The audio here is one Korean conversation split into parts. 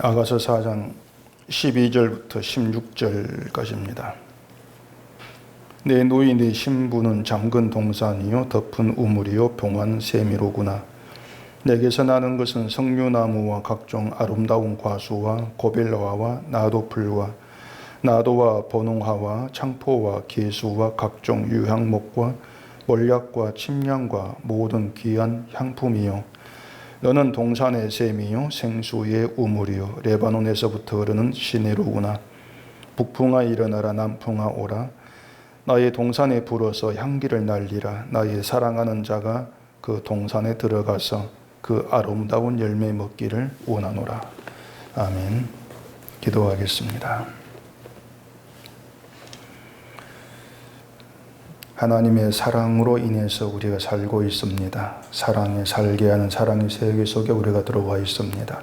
아가서 4장 12절부터 16절까지입니다. 내 노이 내 신부는 잠근 동산이요 덮은 우물이요 병한 세미로구나. 내게서 나는 것은 석류나무와 각종 아름다운 과수와 고벨라와 나도풀과 나도와 번홍화와 창포와 개수와 각종 유향목과 몰약과 침향과 모든 귀한 향품이요 너는 동산의 샘이요 생수의 우물이요 레바논에서부터 흐르는 시내로구나. 북풍아 일어나라 남풍아 오라. 나의 동산에 불어서 향기를 날리라. 나의 사랑하는 자가 그 동산에 들어가서 그 아름다운 열매 먹기를 원하노라. 아멘. 기도하겠습니다. 하나님의 사랑으로 인해서 우리가 살고 있습니다. 사랑에 살게 하는 사랑의 세계 속에 우리가 들어와 있습니다.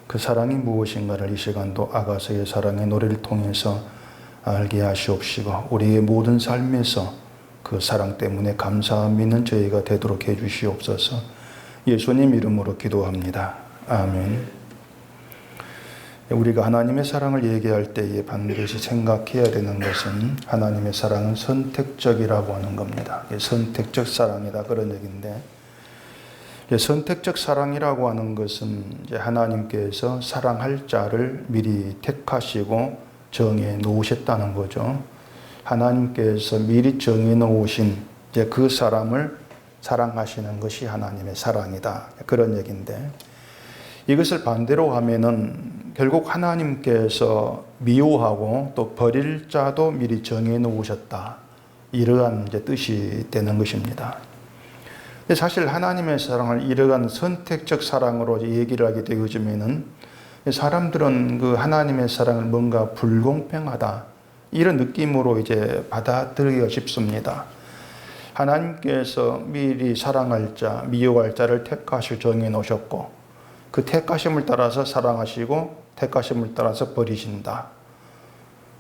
그 사랑이 무엇인가를 이 시간도 아가서의 사랑의 노래를 통해서 알게 하시옵시고 우리의 모든 삶에서 그 사랑 때문에 감사함 믿는 저희가 되도록 해주시옵소서. 예수님 이름으로 기도합니다. 아멘. 우리가 하나님의 사랑을 얘기할 때에 반드시 생각해야 되는 것은 하나님의 사랑은 선택적이라고 하는 겁니다. 선택적 사랑이다 그런 얘기인데, 선택적 사랑이라고 하는 것은 이제 하나님께서 사랑할 자를 미리 택하시고 정해 놓으셨다는 거죠. 하나님께서 미리 정해 놓으신 이제 그 사람을 사랑하시는 것이 하나님의 사랑이다 그런 얘기인데, 이것을 반대로 하면은 결국 하나님께서 미워하고 또 버릴 자도 미리 정해 놓으셨다. 이러한 이제 뜻이 되는 것입니다. 근데 사실 하나님의 사랑을 이러한 선택적 사랑으로 얘기를 하게 되어지면은 사람들은 그 하나님의 사랑을 뭔가 불공평하다. 이런 느낌으로 이제 받아들이기가 쉽습니다. 하나님께서 미리 사랑할 자, 미워할 자를 택하시고 정해 놓으셨고 그 택하심을 따라서 사랑하시고 택하심을 따라서 버리신다.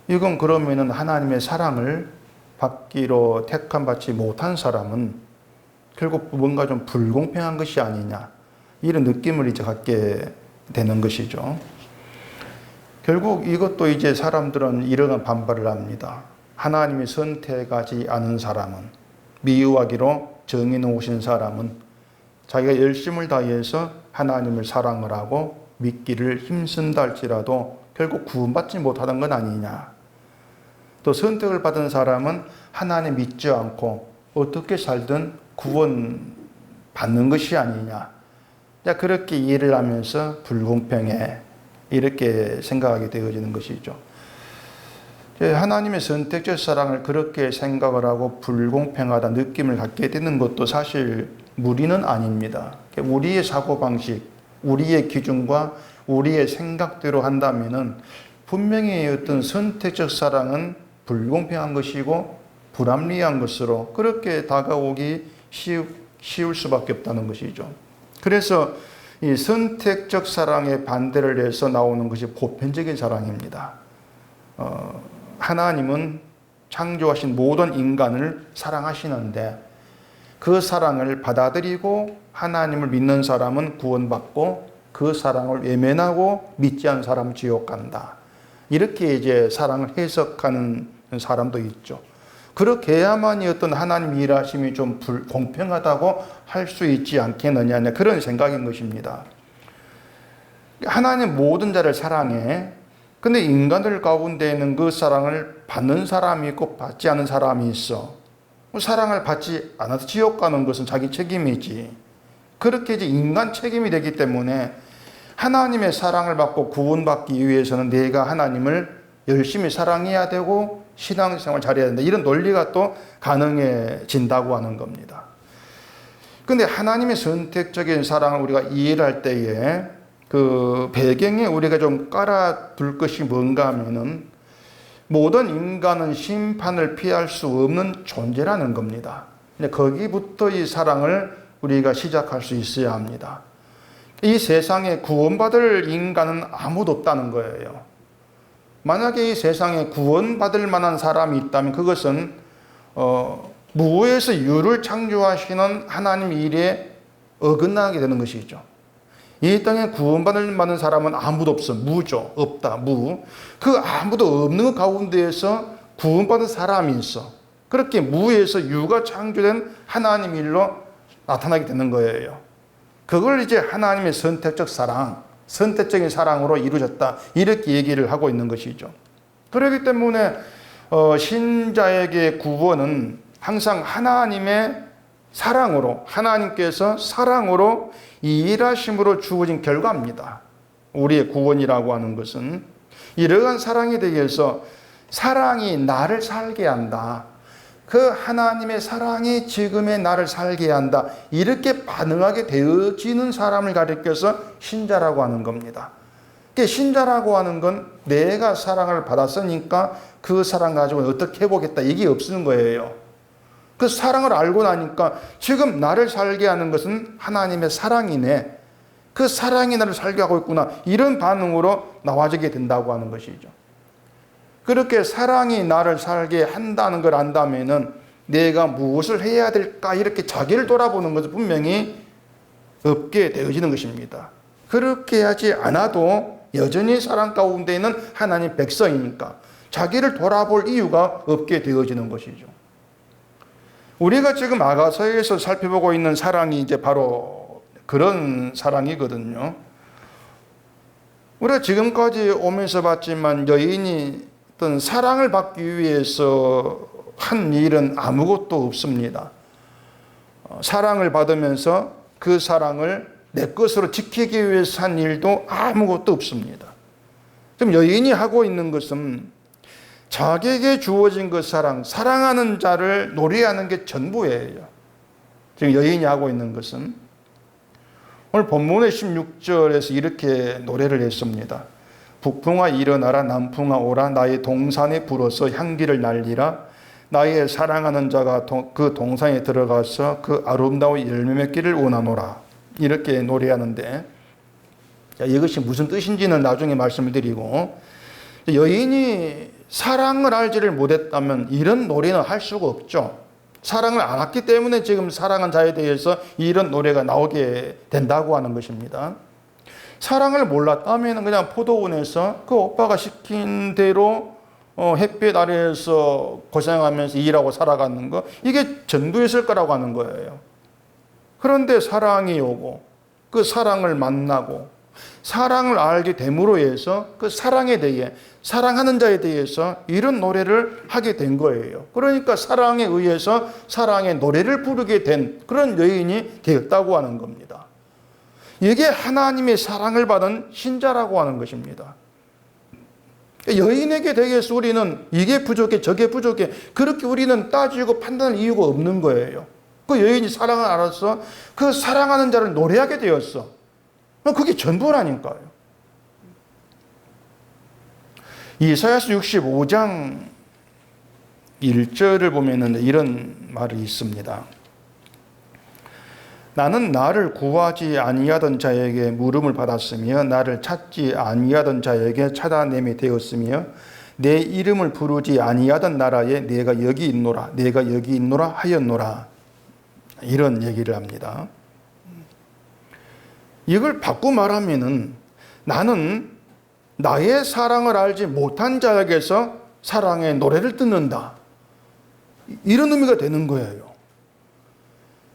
이건 그러면은 하나님의 사랑을 받기로 택함 받지 못한 사람은 결국 뭔가 좀 불공평한 것이 아니냐 이런 느낌을 이제 갖게 되는 것이죠. 결국 이것도 이제 사람들은 이러한 반발을 합니다. 하나님이 선택하지 않은 사람은, 미워하기로 정해 놓으신 사람은 자기가 열심을 다해서 하나님을 사랑을 하고 믿기를 힘쓴다 할지라도 결국 구원받지 못하는 건 아니냐. 또 선택을 받은 사람은 하나님 믿지 않고 어떻게 살든 구원받는 것이 아니냐. 그렇게 이해를 하면서 불공평해 이렇게 생각하게 되어지는 것이죠. 하나님의 선택적 사랑을 그렇게 생각을 하고 불공평하다 느낌을 갖게 되는 것도 사실 무리는 아닙니다. 우리의 사고방식, 우리의 기준과 우리의 생각대로 한다면은 분명히 어떤 선택적 사랑은 불공평한 것이고 불합리한 것으로 그렇게 다가오기 쉬울 수밖에 없다는 것이죠. 그래서 이 선택적 사랑의 반대를 해서 나오는 것이 보편적인 사랑입니다. 하나님은 창조하신 모든 인간을 사랑하시는데 그 사랑을 받아들이고 하나님을 믿는 사람은 구원받고 그 사랑을 외면하고 믿지 않은 사람은 지옥 간다. 이렇게 이제 사랑을 해석하는 사람도 있죠. 그렇게 해야만이 어떤 하나님 일하심이 좀 공평하다고 할 수 있지 않겠느냐 그런 생각인 것입니다. 하나님 모든 자를 사랑해. 근데 인간들 가운데에는 그 사랑을 받는 사람이 있고 받지 않은 사람이 있어. 사랑을 받지 않아서 지옥 가는 것은 자기 책임이지. 그렇게 이제 인간 책임이 되기 때문에 하나님의 사랑을 받고 구원받기 위해서는 내가 하나님을 열심히 사랑해야 되고 신앙생활 잘해야 된다. 이런 논리가 또 가능해진다고 하는 겁니다. 근데 하나님의 선택적인 사랑을 우리가 이해를 할 때에 그 배경에 우리가 좀 깔아둘 것이 뭔가 하면은 모든 인간은 심판을 피할 수 없는 존재라는 겁니다. 거기부터 이 사랑을 우리가 시작할 수 있어야 합니다. 이 세상에 구원받을 인간은 아무도 없다는 거예요. 만약에 이 세상에 구원받을 만한 사람이 있다면 그것은 무에서 유를 창조하시는 하나님 일에 어긋나게 되는 것이죠. 이 땅에 구원받을 만한 사람은 아무도 없어. 무죠. 없다. 무. 그 아무도 없는 것 가운데에서 구원받은 사람이 있어. 그렇게 무에서 유가 창조된 하나님 일로 나타나게 되는 거예요. 그걸 이제 하나님의 선택적 사랑, 선택적인 사랑으로 이루어졌다. 이렇게 얘기를 하고 있는 것이죠. 그렇기 때문에 신자에게 구원은 항상 하나님의 사랑으로, 하나님께서 사랑으로 일하심으로 주어진 결과입니다. 우리의 구원이라고 하는 것은 이러한 사랑에 대해서 사랑이 나를 살게 한다. 그 하나님의 사랑이 지금의 나를 살게 한다. 이렇게 반응하게 되어지는 사람을 가리켜서 신자라고 하는 겁니다. 신자라고 하는 건 내가 사랑을 받았으니까 그 사랑 가지고 어떻게 해보겠다 이게 없는 거예요. 그 사랑을 알고 나니까 지금 나를 살게 하는 것은 하나님의 사랑이네. 그 사랑이 나를 살게 하고 있구나. 이런 반응으로 나와지게 된다고 하는 것이죠. 그렇게 사랑이 나를 살게 한다는 걸 안다면은 내가 무엇을 해야 될까 이렇게 자기를 돌아보는 것은 분명히 없게 되어지는 것입니다. 그렇게 하지 않아도 여전히 사랑 가운데 있는 하나님 백성이니까 자기를 돌아볼 이유가 없게 되어지는 것이죠. 우리가 지금 아가서에서 살펴보고 있는 사랑이 이제 바로 그런 사랑이거든요. 우리가 지금까지 오면서 봤지만 여인이 어떤 사랑을 받기 위해서 한 일은 아무것도 없습니다. 사랑을 받으면서 그 사랑을 내 것으로 지키기 위해서 한 일도 아무것도 없습니다. 지금 여인이 하고 있는 것은 자기에게 주어진 그 사랑, 사랑하는 자를 노래하는 게 전부예요. 지금 여인이 하고 있는 것은 오늘 본문의 16절에서 이렇게 노래를 했습니다. 북풍아 일어나라, 남풍아 오라, 나의 동산에 불어서 향기를 날리라. 나의 사랑하는 자가 그 동산에 들어가서 그 아름다운 열매 맺기를 원하노라. 이렇게 노래하는데, 이것이 무슨 뜻인지는 나중에 말씀을 드리고, 여인이 사랑을 알지를 못했다면 이런 노래는 할 수가 없죠. 사랑을 알았기 때문에 지금 사랑한 자에 대해서 이런 노래가 나오게 된다고 하는 것입니다. 사랑을 몰랐다면 그냥 포도원에서 그 오빠가 시킨 대로 햇빛 아래에서 고생하면서 일하고 살아가는 거, 이게 전부였을 거라고 하는 거예요. 그런데 사랑이 오고 그 사랑을 만나고 사랑을 알게 됨으로 해서 그 사랑에 대해, 사랑하는 자에 대해서 이런 노래를 하게 된 거예요. 그러니까 사랑에 의해서 사랑의 노래를 부르게 된 그런 여인이 되었다고 하는 겁니다. 이게 하나님의 사랑을 받은 신자라고 하는 것입니다. 여인에게 대해서 우리는 이게 부족해 저게 부족해 그렇게 우리는 따지고 판단할 이유가 없는 거예요. 그 여인이 사랑을 알아서 그 사랑하는 자를 노래하게 되었어. 그게 전부라니까요. 이사야서 65장 1절을 보면은 이런 말이 있습니다. 나는 나를 구하지 아니하던 자에게 물음을 받았으며 나를 찾지 아니하던 자에게 찾아냄이 되었으며 내 이름을 부르지 아니하던 나라에 내가 여기 있노라 내가 여기 있노라 하였노라. 이런 얘기를 합니다. 이걸 바꾸고 말하면은 나는 나의 사랑을 알지 못한 자에게서 사랑의 노래를 듣는다. 이런 의미가 되는 거예요.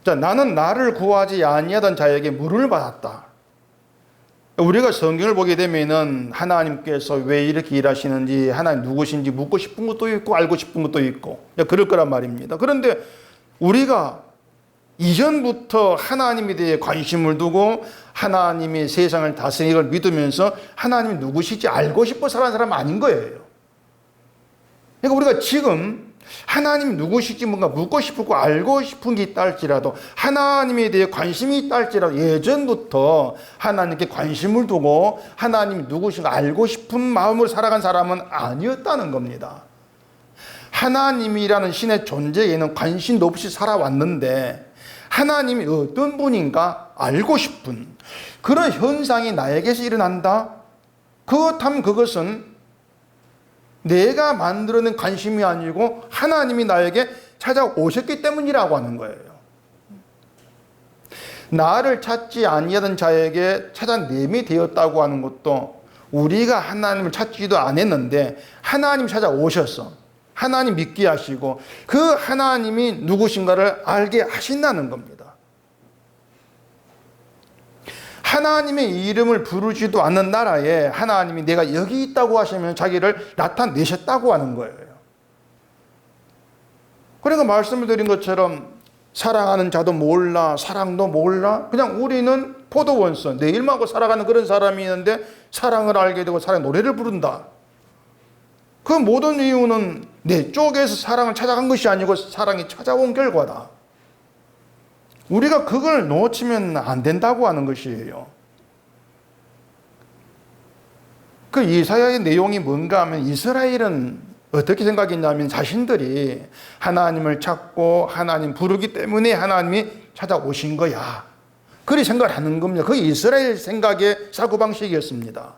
자, 나는 나를 구하지 아니하던 자에게 물을 받았다. 우리가 성경을 보게 되면은 하나님께서 왜 이렇게 일하시는지, 하나님 누구신지 묻고 싶은 것도 있고 알고 싶은 것도 있고 그럴 거란 말입니다. 그런데 우리가 이전부터 하나님에 대해 관심을 두고 하나님이 세상을 다스리는 걸 믿으면서 하나님이 누구시지 알고 싶어 살아가는 사람은 아닌 거예요. 그러니까 우리가 지금 하나님이 누구시지 뭔가 묻고 싶고 알고 싶은 게 있다 할지라도 하나님에 대해 관심이 있다 할지라도 예전부터 하나님께 관심을 두고 하나님이 누구신가 알고 싶은 마음으로 살아간 사람은 아니었다는 겁니다. 하나님이라는 신의 존재에는 관심도 없이 살아왔는데 하나님이 어떤 분인가 알고 싶은 그런 현상이 나에게서 일어난다? 그렇다면 그것은 내가 만들어낸 관심이 아니고 하나님이 나에게 찾아오셨기 때문이라고 하는 거예요. 나를 찾지 아니하던 자에게 찾아냄이 되었다고 하는 것도 우리가 하나님을 찾지도 않았는데 하나님 찾아오셔서 하나님 믿게 하시고 그 하나님이 누구신가를 알게 하신다는 겁니다. 하나님의 이름을 부르지도 않는 나라에 하나님이 내가 여기 있다고 하시면 자기를 나타내셨다고 하는 거예요. 그러니까 말씀을 드린 것처럼 사랑하는 자도 몰라, 사랑도 몰라. 그냥 우리는 포도원서, 내 일하고 살아가는 그런 사람이 있는데 사랑을 알게 되고 사랑의 노래를 부른다. 그 모든 이유는 내 쪽에서 사랑을 찾아간 것이 아니고 사랑이 찾아온 결과다. 우리가 그걸 놓치면 안 된다고 하는 것이에요. 그 이사야의 내용이 뭔가 하면 이스라엘은 어떻게 생각했냐면 자신들이 하나님을 찾고 하나님 부르기 때문에 하나님이 찾아오신 거야. 그리 생각을 하는 겁니다. 그게 이스라엘 생각의 사고방식이었습니다.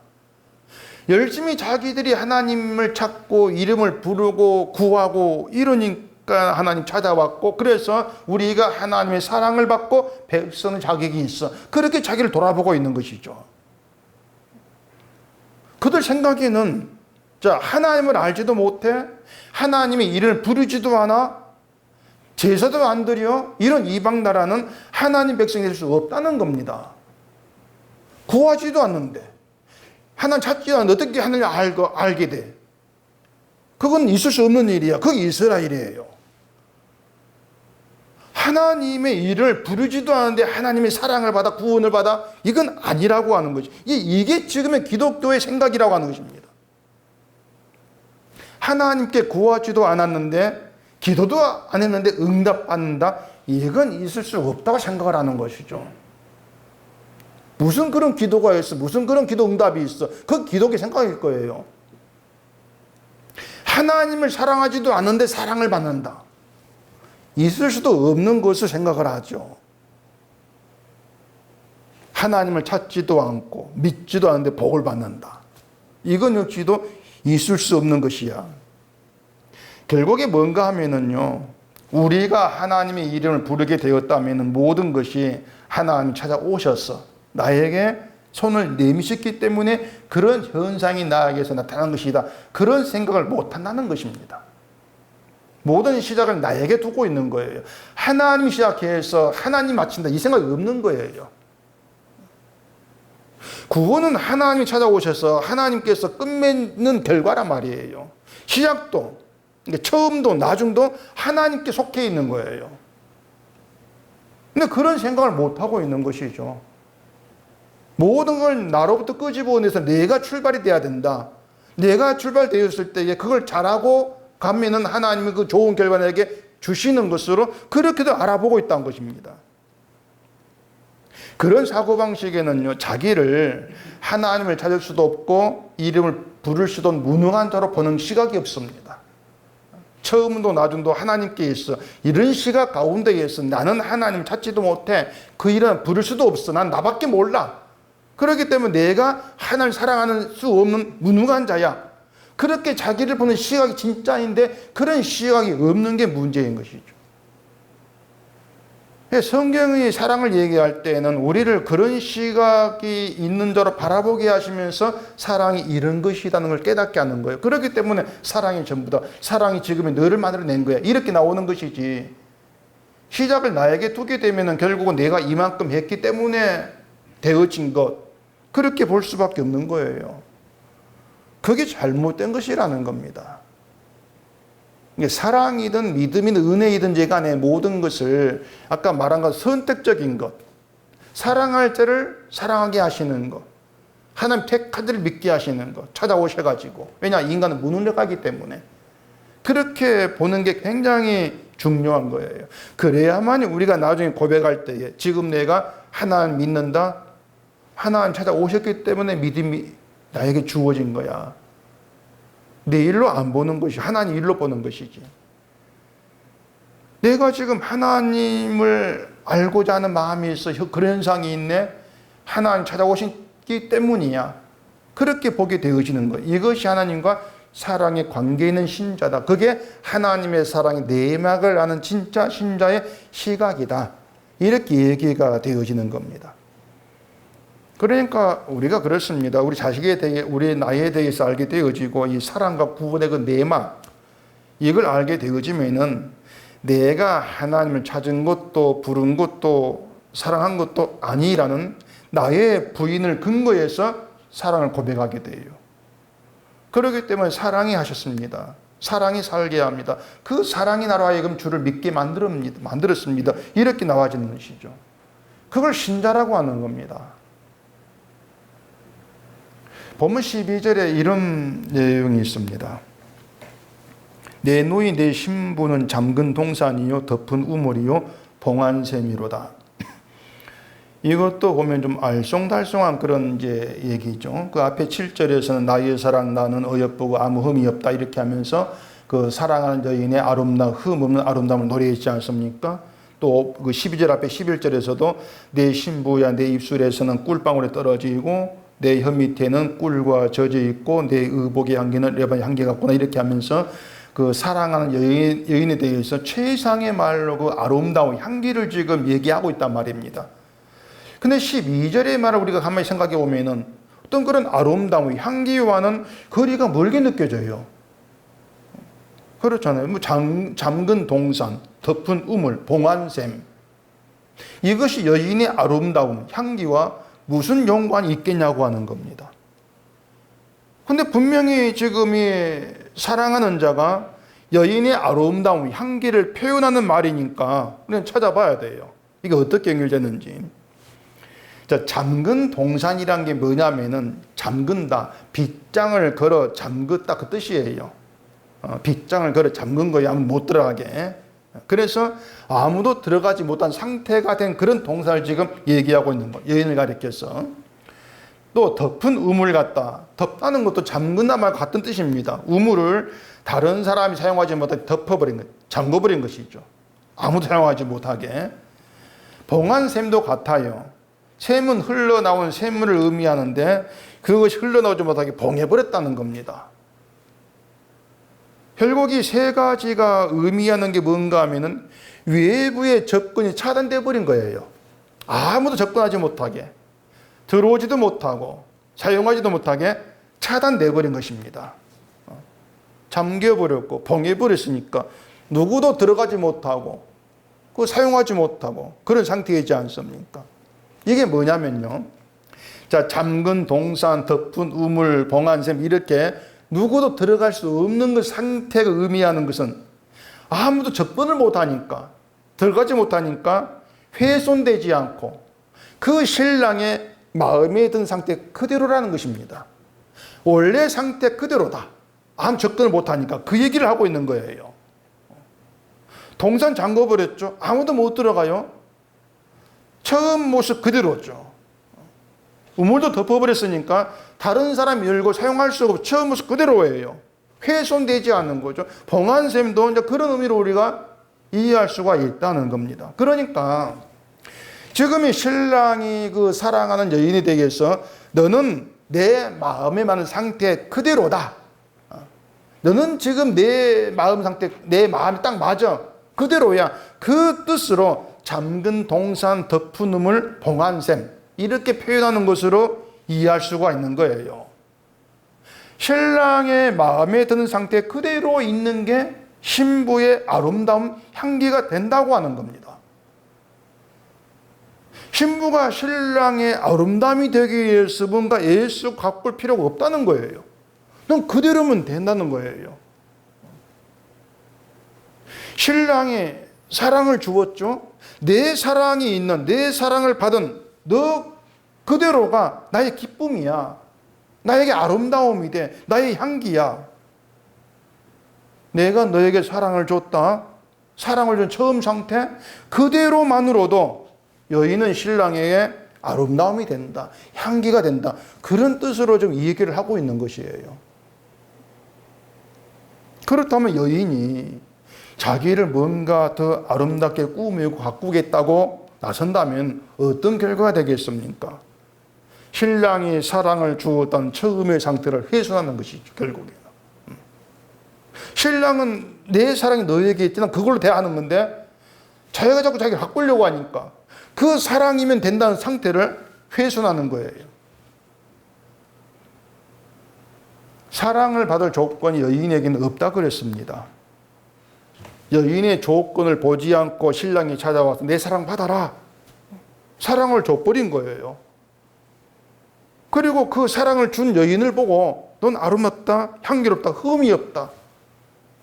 열심히 자기들이 하나님을 찾고 이름을 부르고 구하고 이러니까 하나님 찾아왔고 그래서 우리가 하나님의 사랑을 받고 백성의 자격이 있어. 그렇게 자기를 돌아보고 있는 것이죠. 그들 생각에는 하나님을 알지도 못해 하나님의 이름을 부르지도 않아 제사도 안 드려 이런 이방 나라는 하나님 백성이 될 수 없다는 겁니다. 구하지도 않는데 하나님 찾지도 않는데 어떻게 하나님을 알게 돼? 그건 있을 수 없는 일이야. 그게 이스라엘이에요. 하나님의 일을 부르지도 않는데 하나님의 사랑을 받아 구원을 받아 이건 아니라고 하는 거지. 이게 지금의 기독교의 생각이라고 하는 것입니다. 하나님께 구하지도 않았는데 기도도 안 했는데 응답받는다. 이건 있을 수 없다고 생각을 하는 것이죠. 무슨 그런 기도가 있어? 무슨 그런 기도 응답이 있어? 그 기독의 생각일 거예요. 하나님을 사랑하지도 않는데 사랑을 받는다. 있을 수도 없는 것을 생각을 하죠. 하나님을 찾지도 않고 믿지도 않는데 복을 받는다. 이건 역시도 있을 수 없는 것이야. 결국에 뭔가 하면은요, 우리가 하나님의 이름을 부르게 되었다면 모든 것이 하나님이 찾아오셔서 나에게 손을 내미셨기 때문에 그런 현상이 나에게서 나타난 것이다. 그런 생각을 못한다는 것입니다. 모든 시작을 나에게 두고 있는 거예요. 하나님이 시작해서 하나님 마친다. 이 생각이 없는 거예요. 구원은 하나님이 찾아오셔서 하나님께서 끝맺는 결과란 말이에요. 시작도, 처음도 나중도 하나님께 속해 있는 거예요. 근데 그런 생각을 못하고 있는 것이죠. 모든 걸 나로부터 끄집어내서 내가 출발이 돼야 된다. 내가 출발되었을 때에 그걸 잘하고 가면은 하나님이 그 좋은 결과를 내게 주시는 것으로 그렇게도 알아보고 있다는 것입니다. 그런 사고방식에는요, 자기를 하나님을 찾을 수도 없고 이름을 부를 수도 무능한 자로 보는 시각이 없습니다. 처음도 나중도 하나님께 있어. 이런 시각 가운데에 있어. 나는 하나님 찾지도 못해. 그 이름 부를 수도 없어. 난 나밖에 몰라. 그렇기 때문에 내가 하나님을 사랑하는 수 없는 무능한 자야. 그렇게 자기를 보는 시각이 진짜인데 그런 시각이 없는 게 문제인 것이죠. 성경의 사랑을 얘기할 때는 우리를 그런 시각이 있는 자로 바라보게 하시면서 사랑이 이런 것이라는 걸 깨닫게 하는 거예요. 그렇기 때문에 사랑이 전부다. 사랑이 지금의 너를 만들어낸 거야. 이렇게 나오는 것이지. 시작을 나에게 두게 되면 결국은 내가 이만큼 했기 때문에 되어진 것. 그렇게 볼 수밖에 없는 거예요. 그게 잘못된 것이라는 겁니다. 사랑이든 믿음이든 은혜이든 간에 모든 것을 아까 말한 것 선택적인 것, 사랑할 자를 사랑하게 하시는 것, 하나님 택하들을 믿게 하시는 것 찾아오셔가지고, 왜냐 인간은 무능력하기 때문에 그렇게 보는 게 굉장히 중요한 거예요. 그래야만 우리가 나중에 고백할 때에 지금 내가 하나님 믿는다, 하나님 찾아오셨기 때문에 믿음이 나에게 주어진 거야. 내 일로 안 보는 것이 하나님 일로 보는 것이지. 내가 지금 하나님을 알고자 하는 마음이 있어 그런 현상이 있네. 하나님 찾아오셨기 때문이야. 그렇게 보게 되어지는 거예요. 이것이 하나님과 사랑의 관계에 있는 신자다. 그게 하나님의 사랑의 내막을 아는 진짜 신자의 시각이다. 이렇게 얘기가 되어지는 겁니다. 그러니까 우리가 그렇습니다. 우리 자식에 대해, 우리 나이에 대해서 알게 되어지고 이 사랑과 구원의 그 내막, 이걸 알게 되어지면은 내가 하나님을 찾은 것도 부른 것도 사랑한 것도 아니라는 나의 부인을 근거해서 사랑을 고백하게 돼요. 그렇기 때문에 사랑이 하셨습니다. 사랑이 살게 합니다. 그 사랑이 나로 하여금 주를 믿게 만들었습니다. 이렇게 나와지는 것이죠. 그걸 신자라고 하는 겁니다. 본문 12절에 이런 내용이 있습니다. 내 노이 내 신부는 잠근 동산이요 덮은 우물이요 봉한 셈이로다. 이것도 보면 좀 알쏭달쏭한 그런 이제 얘기죠. 그 앞에 7절에서는 나의 사랑 나는 어여쁘고 아무 흠이 없다 이렇게 하면서 그 사랑하는 여인의 아름다움, 흠 없는 아름다움을 노래했지 않습니까? 또 그 12절 앞에 11절에서도 내 신부야 내 입술에서는 꿀방울이 떨어지고 내 혀 밑에는 꿀과 젖어 있고 내 의복의 향기는 레바논 향기 같구나 이렇게 하면서 그 사랑하는 여인에 대해서 최상의 말로 그 아름다운 향기를 지금 얘기하고 있단 말입니다. 근데 12절의 말을 우리가 가만히 생각해 보면은 어떤 그런 아름다운 향기와는 거리가 멀게 느껴져요. 그렇잖아요. 뭐 잠근 동산, 덮은 우물, 봉한 셈. 이것이 여인의 아름다움, 향기와 무슨 연관이 있겠냐고 하는 겁니다. 근데 분명히 지금 이 사랑하는 자가 여인의 아름다움, 향기를 표현하는 말이니까 우리는 찾아봐야 돼요. 이게 어떻게 연결되는지. 자, 잠근 동산이란 게 뭐냐면은 잠근다, 빗장을 걸어 잠긋다 그 뜻이에요. 빗장을 걸어 잠근 거에 아무 못 들어가게. 그래서 아무도 들어가지 못한 상태가 된 그런 동산을 지금 얘기하고 있는 거예요. 여인을 가리켜서. 또 덮은 우물 같다. 덮다는 것도 잠근다 말 같은 뜻입니다. 우물을 다른 사람이 사용하지 못하게 덮어버린 것, 잠궈버린 것이죠. 아무도 사용하지 못하게. 봉한 셈도 같아요. 샘은 흘러나온 샘물을 의미하는데 그것이 흘러나오지 못하게 봉해버렸다는 겁니다. 결국 이 세 가지가 의미하는 게 뭔가 하면은 외부의 접근이 차단되어 버린 거예요. 아무도 접근하지 못하게, 들어오지도 못하고 사용하지도 못하게 차단되어 버린 것입니다. 잠겨버렸고 봉해버렸으니까 누구도 들어가지 못하고 그 사용하지 못하고 그런 상태이지 않습니까? 이게 뭐냐면요. 자, 잠근 동산, 덮은 우물, 봉한 셈 이렇게 누구도 들어갈 수 없는 그 상태가 의미하는 것은 아무도 접근을 못하니까, 들어가지 못하니까 훼손되지 않고 그 신랑의 마음에 든 상태 그대로라는 것입니다. 원래 상태 그대로다. 아무 접근을 못하니까 그 얘기를 하고 있는 거예요. 동산 잠궈버렸죠. 아무도 못 들어가요. 처음 모습 그대로죠. 우물도 덮어버렸으니까 다른 사람이 열고 사용할 수 없고 처음 모습 그대로예요. 훼손되지 않는 거죠. 봉한 셈도 이제 그런 의미로 우리가 이해할 수가 있다는 겁니다. 그러니까 지금 이 신랑이 그 사랑하는 여인에 대해서 너는 내 마음에 맞는 상태 그대로다. 너는 지금 내 마음 상태, 내 마음이 딱 맞아. 그대로야. 그 뜻으로 잠근 동산, 덮은 우물, 봉한 셈 이렇게 표현하는 것으로 이해할 수가 있는 거예요. 신랑의 마음에 드는 상태 그대로 있는 게 신부의 아름다움, 향기가 된다고 하는 겁니다. 신부가 신랑의 아름다움이 되기 위해서 뭔가 애써 가꿀 필요가 없다는 거예요. 넌 그대로면 된다는 거예요. 신랑이 사랑을 주었죠. 내 사랑이 있는, 내 사랑을 받은 너 그대로가 나의 기쁨이야. 나에게 아름다움이 돼. 나의 향기야. 내가 너에게 사랑을 줬다. 사랑을 준 처음 상태 그대로만으로도 여인은 신랑에게 아름다움이 된다. 향기가 된다. 그런 뜻으로 좀 이 얘기를 하고 있는 것이에요. 그렇다면 여인이 자기를 뭔가 더 아름답게 꾸미고 가꾸겠다고 나선다면 어떤 결과가 되겠습니까? 신랑이 사랑을 주었던 처음의 상태를 훼손하는 것이죠, 결국에는. 신랑은 내 사랑이 너에게 있지만 그걸로 대하는 건데 자기가 자꾸 자기를 바꾸려고 하니까 그 사랑이면 된다는 상태를 훼손하는 거예요. 사랑을 받을 조건이 여인에게는 없다 그랬습니다. 여인의 조건을 보지 않고 신랑이 찾아와서 내 사랑 받아라. 사랑을 줘버린 거예요. 그리고 그 사랑을 준 여인을 보고 넌 아름답다, 향기롭다, 흠이 없다.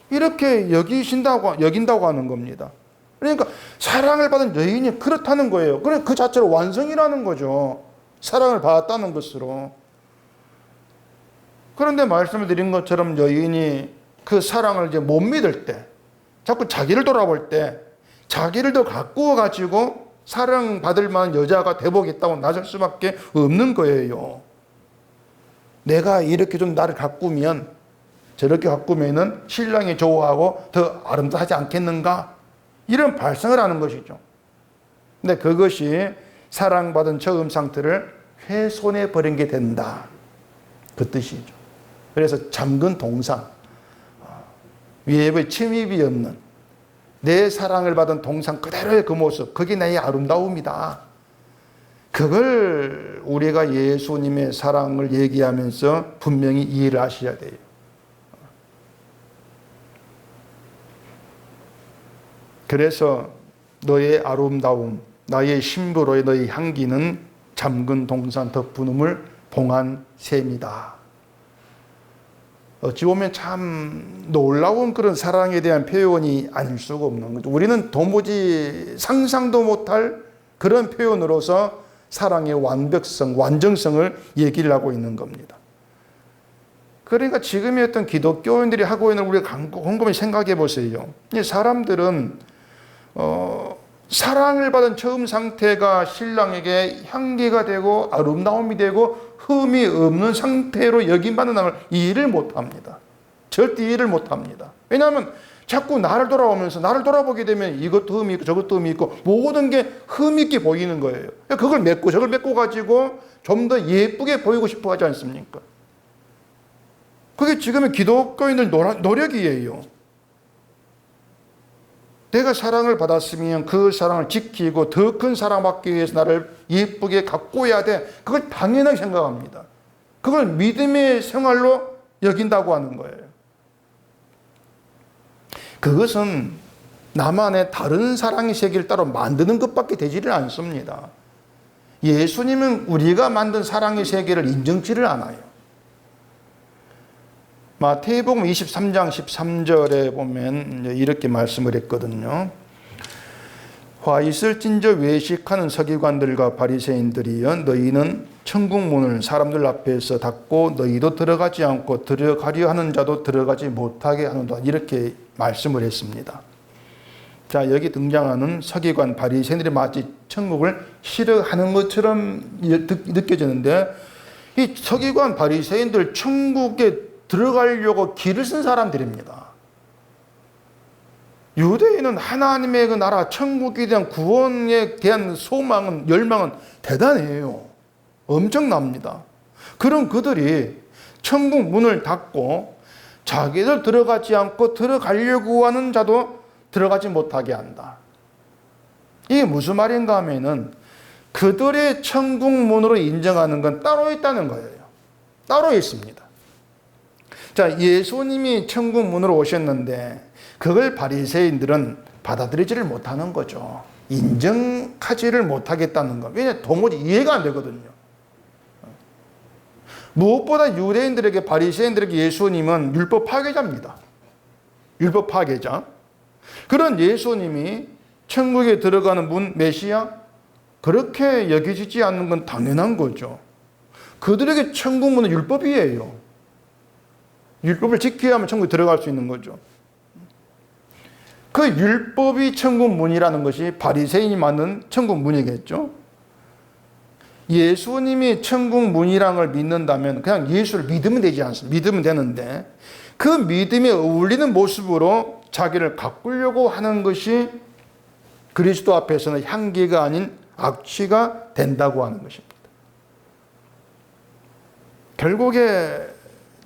이렇게 여긴다고 하는 겁니다. 그러니까 사랑을 받은 여인이 그렇다는 거예요. 그래 그 자체로 완성이라는 거죠. 사랑을 받았다는 것으로. 그런데 말씀을 드린 것처럼 여인이 그 사랑을 이제 못 믿을 때, 자꾸 자기를 돌아볼 때, 자기를 더 가꾸어 가지고 사랑받을 만한 여자가 되보겠다고 나설 수밖에 없는 거예요. 내가 이렇게 좀 나를 가꾸면, 저렇게 가꾸면은 신랑이 좋아하고 더 아름다워하지 않겠는가? 이런 발상을 하는 것이죠. 근데 그것이 사랑받은 처음 상태를 훼손해 버린 게 된다. 그 뜻이죠. 그래서 잠근 동상, 위협의 침입이 없는 내 사랑을 받은 동상 그대로의 그 모습, 그게 나의 아름다움이다. 그걸 우리가 예수님의 사랑을 얘기하면서 분명히 이해를 하셔야 돼요. 그래서 너의 아름다움, 나의 신부로의 너의 향기는 잠근 동산 덮부음을 봉한 셈이다. 어찌 보면 참 놀라운 그런 사랑에 대한 표현이 아닐 수가 없는 거죠. 우리는 도무지 상상도 못할 그런 표현으로서 사랑의 완벽성, 완전성을 얘기를 하고 있는 겁니다. 그러니까 지금의 어떤 기독교인들이 하고 있는 우리가 곰곰이 생각해 보세요. 사람들은 사랑을 받은 처음 상태가 신랑에게 향기가 되고 아름다움이 되고 흠이 없는 상태로 여김받는 걸 이해를 못합니다. 절대 이해를 못합니다. 왜냐하면 자꾸 나를 돌아오면서 나를 돌아보게 되면 이것도 흠이 있고 저것도 흠이 있고 모든 게 흠 있게 보이는 거예요. 그걸 맺고 저걸 맺고 가지고 좀 더 예쁘게 보이고 싶어 하지 않습니까? 그게 지금의 기독교인들 노력이에요. 내가 사랑을 받았으면 그 사랑을 지키고 더 큰 사랑받기 위해서 나를 예쁘게 가꾸어야 돼. 그걸 당연하게 생각합니다. 그걸 믿음의 생활로 여긴다고 하는 거예요. 그것은 나만의 다른 사랑의 세계를 따로 만드는 것밖에 되지를 않습니다. 예수님은 우리가 만든 사랑의 세계를 인정치를 않아요. 마태복음 23장 13절에 보면 이렇게 말씀을 했거든요. 화 있을진저 외식하는 서기관들과 바리새인들이여 너희는 천국 문을 사람들 앞에서 닫고 너희도 들어가지 않고 들어가려 하는 자도 들어가지 못하게 하는도다. 이렇게 말씀을 했습니다. 자, 여기 등장하는 서기관 바리새인들이 마치 천국을 싫어하는 것처럼 느껴지는데 이 서기관 바리새인들 천국에 들어가려고 길을 쓴 사람들입니다. 유대인은 하나님의 그 나라 천국에 대한 구원에 대한 소망은 열망은 대단해요. 엄청납니다. 그런 그들이 천국 문을 닫고 자기들 들어가지 않고 들어가려고 하는 자도 들어가지 못하게 한다. 이게 무슨 말인가 하면은 그들의 천국 문으로 인정하는 건 따로 있다는 거예요. 따로 있습니다. 자, 예수님이 천국 문으로 오셨는데 그걸 바리새인들은 받아들이지를 못하는 거죠. 인정하지를 못하겠다는 거. 왜냐하면 도무지 이해가 안 되거든요. 무엇보다 유대인들에게 바리새인들에게 예수님은 율법 파괴자입니다. 율법 파괴자. 그런 예수님이 천국에 들어가는 문 메시아 그렇게 여겨지지 않는 건 당연한 거죠. 그들에게 천국 문은 율법이에요. 율법을 지켜야만 천국에 들어갈 수 있는 거죠. 그 율법이 천국 문이라는 것이 바리새인이 만든 천국 문이겠죠. 예수님이 천국 문이라는 걸 믿는다면 그냥 예수를 믿으면 되지 않습니까? 믿으면 되는데 그 믿음에 어울리는 모습으로 자기를 가꾸려고 하는 것이 그리스도 앞에서는 향기가 아닌 악취가 된다고 하는 것입니다. 결국에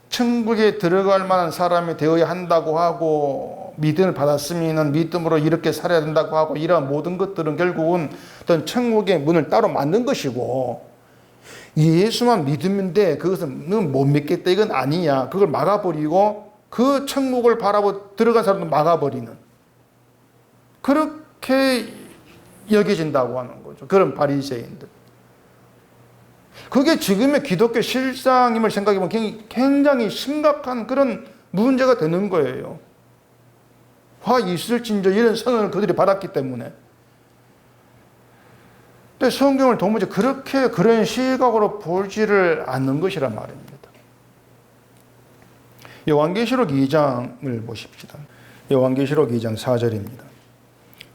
천국에 들어갈 만한 사람이 되어야 한다고 하고 믿음을 받았으면 믿음으로 이렇게 살아야 된다고 하고 이러한 모든 것들은 결국은 어떤 천국의 문을 따로 만든 것이고 예수만 믿으면 돼. 그것은 못 믿겠다. 이건 아니야. 그걸 막아버리고 그 천국을 바라보고 들어간 사람도 막아버리는 그렇게 여겨진다고 하는 거죠. 그런 바리새인들. 그게 지금의 기독교 실상임을 생각해보면 굉장히 심각한 그런 문제가 되는 거예요. 화 있을진저 이런 선언을 그들이 받았기 때문에. 근데 성경을 도무지 그런 시각으로 보지를 않는 것이란 말입니다. 요한계시록 2장을 보십시다. 요한계시록 2장 4절입니다.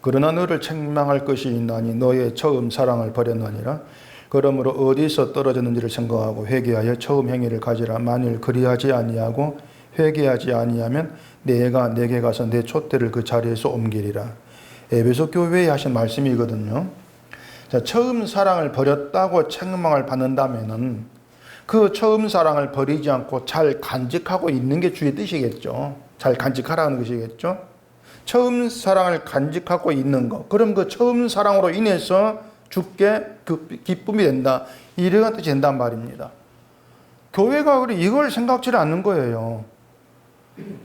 그러나 너를 책망할 것이 있나니 너의 처음 사랑을 버렸느니라. 그러므로 어디서 떨어졌는지를 생각하고 회개하여 처음 행위를 가지라. 만일 그리하지 아니하고 회개하지 아니하면 내가 내게 가서 내 촛대를 그 자리에서 옮기리라. 에베소 교회에 하신 말씀이거든요. 자, 처음 사랑을 버렸다고 책망을 받는다면은 그 처음 사랑을 버리지 않고 잘 간직하고 있는 게 주의 뜻이겠죠. 잘 간직하라는 것이겠죠. 처음 사랑을 간직하고 있는 것. 그럼 그 처음 사랑으로 인해서 주께 그 기쁨이 된다. 이런 뜻이 된단 말입니다. 교회가 이걸 생각지를 않는 거예요.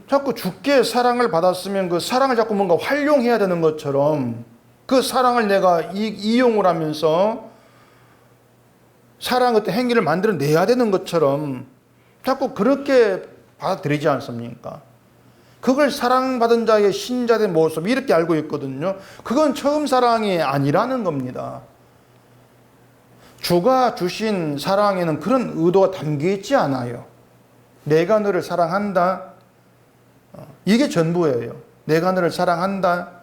자꾸 주께 사랑을 받았으면 그 사랑을 자꾸 뭔가 활용해야 되는 것처럼 그 사랑을 내가 이용을 하면서 사랑 어떤 행위를 만들어내야 되는 것처럼 자꾸 그렇게 받아들이지 않습니까? 그걸 사랑받은 자의 신자의 모습 이렇게 알고 있거든요. 그건 처음 사랑이 아니라는 겁니다. 주가 주신 사랑에는 그런 의도가 담겨있지 않아요. 내가 너를 사랑한다. 이게 전부예요. 내가 너를 사랑한다.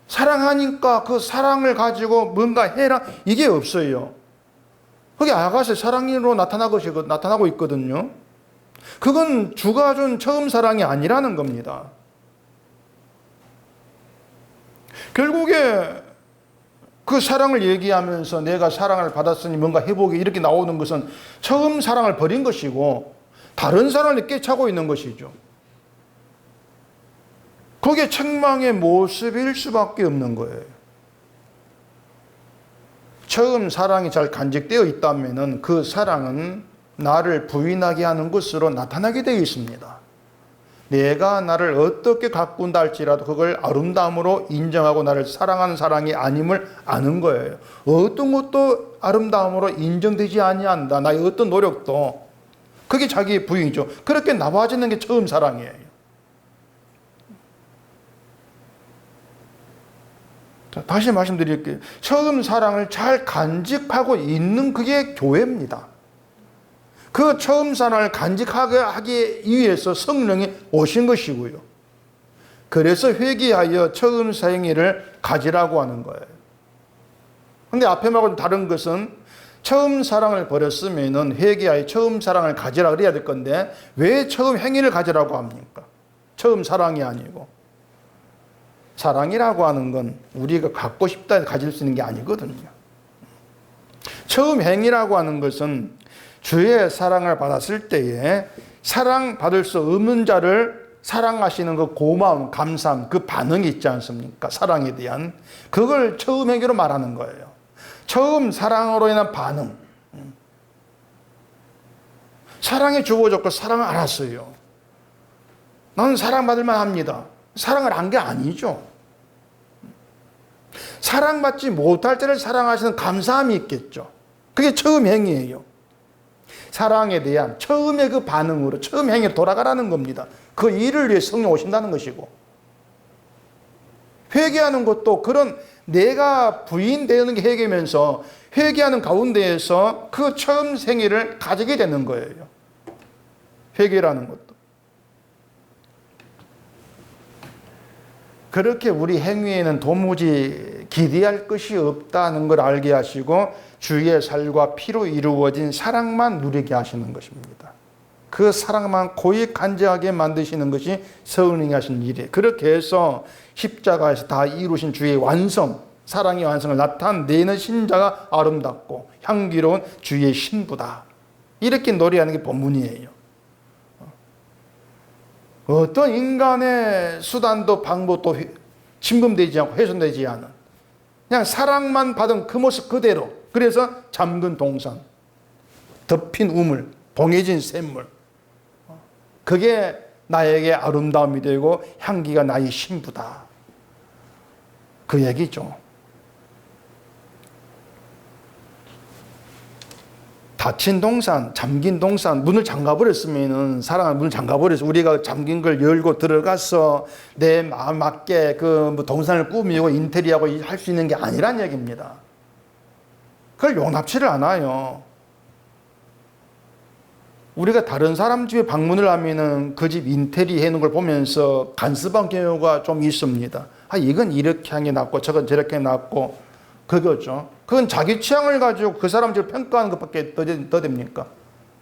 사랑하니까 그 사랑을 가지고 뭔가 해라. 이게 없어요. 그게 아가씨 사랑으로 나타나고 있거든요. 그건 주가 준 처음 사랑이 아니라는 겁니다. 결국에 그 사랑을 얘기하면서 내가 사랑을 받았으니 뭔가 회복이 이렇게 나오는 것은 처음 사랑을 버린 것이고 다른 사랑을 꿰차고 있는 것이죠. 그게 책망의 모습일 수밖에 없는 거예요. 처음 사랑이 잘 간직되어 있다면 그 사랑은 나를 부인하게 하는 것으로 나타나게 되어 있습니다. 내가 나를 어떻게 가꾼다 할지라도 그걸 아름다움으로 인정하고 나를 사랑하는 사랑이 아님을 아는 거예요. 어떤 것도 아름다움으로 인정되지 아니한다. 나의 어떤 노력도. 그게 자기의 부인이죠. 그렇게 나와지는 게 처음 사랑이에요. 다시 말씀드릴게요. 처음 사랑을 잘 간직하고 있는 그게 교회입니다. 그 처음 사랑을 간직하게 하기 위해서 성령이 오신 것이고요. 그래서 회개하여 처음 행위를 가지라고 하는 거예요. 근데 앞에 말고 다른 것은 처음 사랑을 버렸으면 회개하여 처음 사랑을 가지라 그래야 될 건데 왜 처음 행위를 가지라고 합니까? 처음 사랑이 아니고. 사랑이라고 하는 건 우리가 갖고 싶다 가질 수 있는 게 아니거든요. 처음 행위라고 하는 것은 주의 사랑을 받았을 때에 사랑받을 수 없는 자를 사랑하시는 그 고마움, 감사함, 그 반응이 있지 않습니까? 사랑에 대한. 그걸 처음 행위로 말하는 거예요. 처음 사랑으로 인한 반응. 사랑이 주어졌고 사랑을 알았어요. 나는 사랑받을 만합니다. 사랑을 한 게 아니죠. 사랑받지 못할 때를 사랑하시는 감사함이 있겠죠. 그게 처음 행위예요. 사랑에 대한 처음의 그 반응으로 처음 행위로 돌아가라는 겁니다. 그 일을 위해 성령 오신다는 것이고 회개하는 것도 그런 내가 부인되는 게 회개면서 회개하는 가운데에서 그 처음 행위를 가지게 되는 거예요. 회개라는 것도. 그렇게 우리 행위에는 도무지 기대할 것이 없다는 걸 알게 하시고 주의 살과 피로 이루어진 사랑만 누리게 하시는 것입니다. 그 사랑만 고이 간절하게 만드시는 것이 성령이 하신 일이에요. 그렇게 해서 십자가에서 다 이루신 주의 완성, 사랑의 완성을 나타내는 신자가 아름답고 향기로운 주의 신부다. 이렇게 노래하는 게 본문이에요. 어떤 인간의 수단도 방법도 침범되지 않고 훼손되지 않은 그냥 사랑만 받은 그 모습 그대로. 그래서 잠근 동산, 덮인 우물, 봉해진 샘물. 그게 나에게 아름다움이 되고 향기가 나의 신부다. 그 얘기죠. 닫힌 동산, 잠긴 동산, 문을 잠가버렸으면은, 사랑은 문을 잠가버려서 우리가 잠긴 걸 열고 들어가서 내 마음 맞게 그 동산을 꾸미고 인테리어하고 할 수 있는 게 아니란 얘기입니다. 그걸 용납치를 않아요. 우리가 다른 사람 집에 방문을 하면은 그 집 인테리어 해놓은 걸 보면서 간섭한 경우가 좀 있습니다. 아, 이건 이렇게 하는 게 낫고 저건 저렇게 낫고 그거죠. 그건 자기 취향을 가지고 그 사람 집을 평가하는 것밖에 더 됩니까?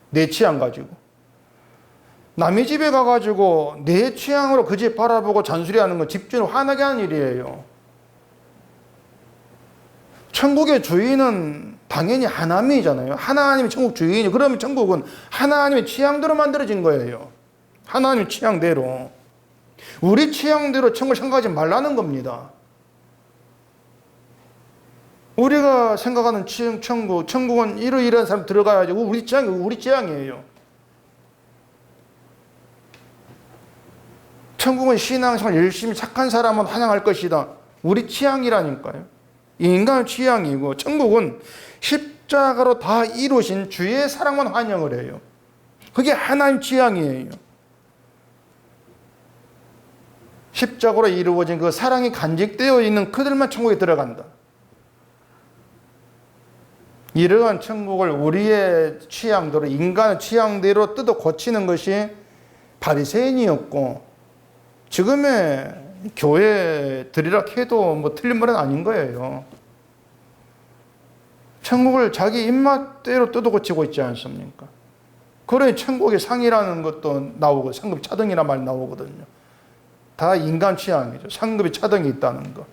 내 취향 가지고. 남의 집에 가가지고 내 취향으로 그 집 바라보고 잔소리하는 건 집주인을 화나게 하는 일이에요. 천국의 주인은 당연히 하나님이잖아요. 하나님이 천국 주인이. 그러면 천국은 하나님의 취향대로 만들어진 거예요. 하나님의 취향대로. 우리 취향대로 천국을 생각하지 말라는 겁니다. 우리가 생각하는 천국, 천국은 이러이러한 사람 들어가야지. 우리 취향이에요. 천국은 신앙생활 열심히 착한 사람은 환영할 것이다. 우리 취향이라니까요. 인간의 취향이고, 천국은 십자가로 다 이루신 주의 사랑만 환영을 해요. 그게 하나님 취향이에요. 십자가로 이루어진 그 사랑이 간직되어 있는 그들만 천국에 들어간다. 이러한 천국을 우리의 취향대로, 인간의 취향대로 뜯어 고치는 것이 바리새인이었고, 지금의 교회 들이라 해도 뭐 틀린 말은 아닌 거예요. 천국을 자기 입맛대로 뜯어 고치고 있지 않습니까? 그래 천국의 상이라는 것도 나오고 상급 차등이라는 말이 나오거든요. 다 인간 취향이죠. 상급이 차등이 있다는 거.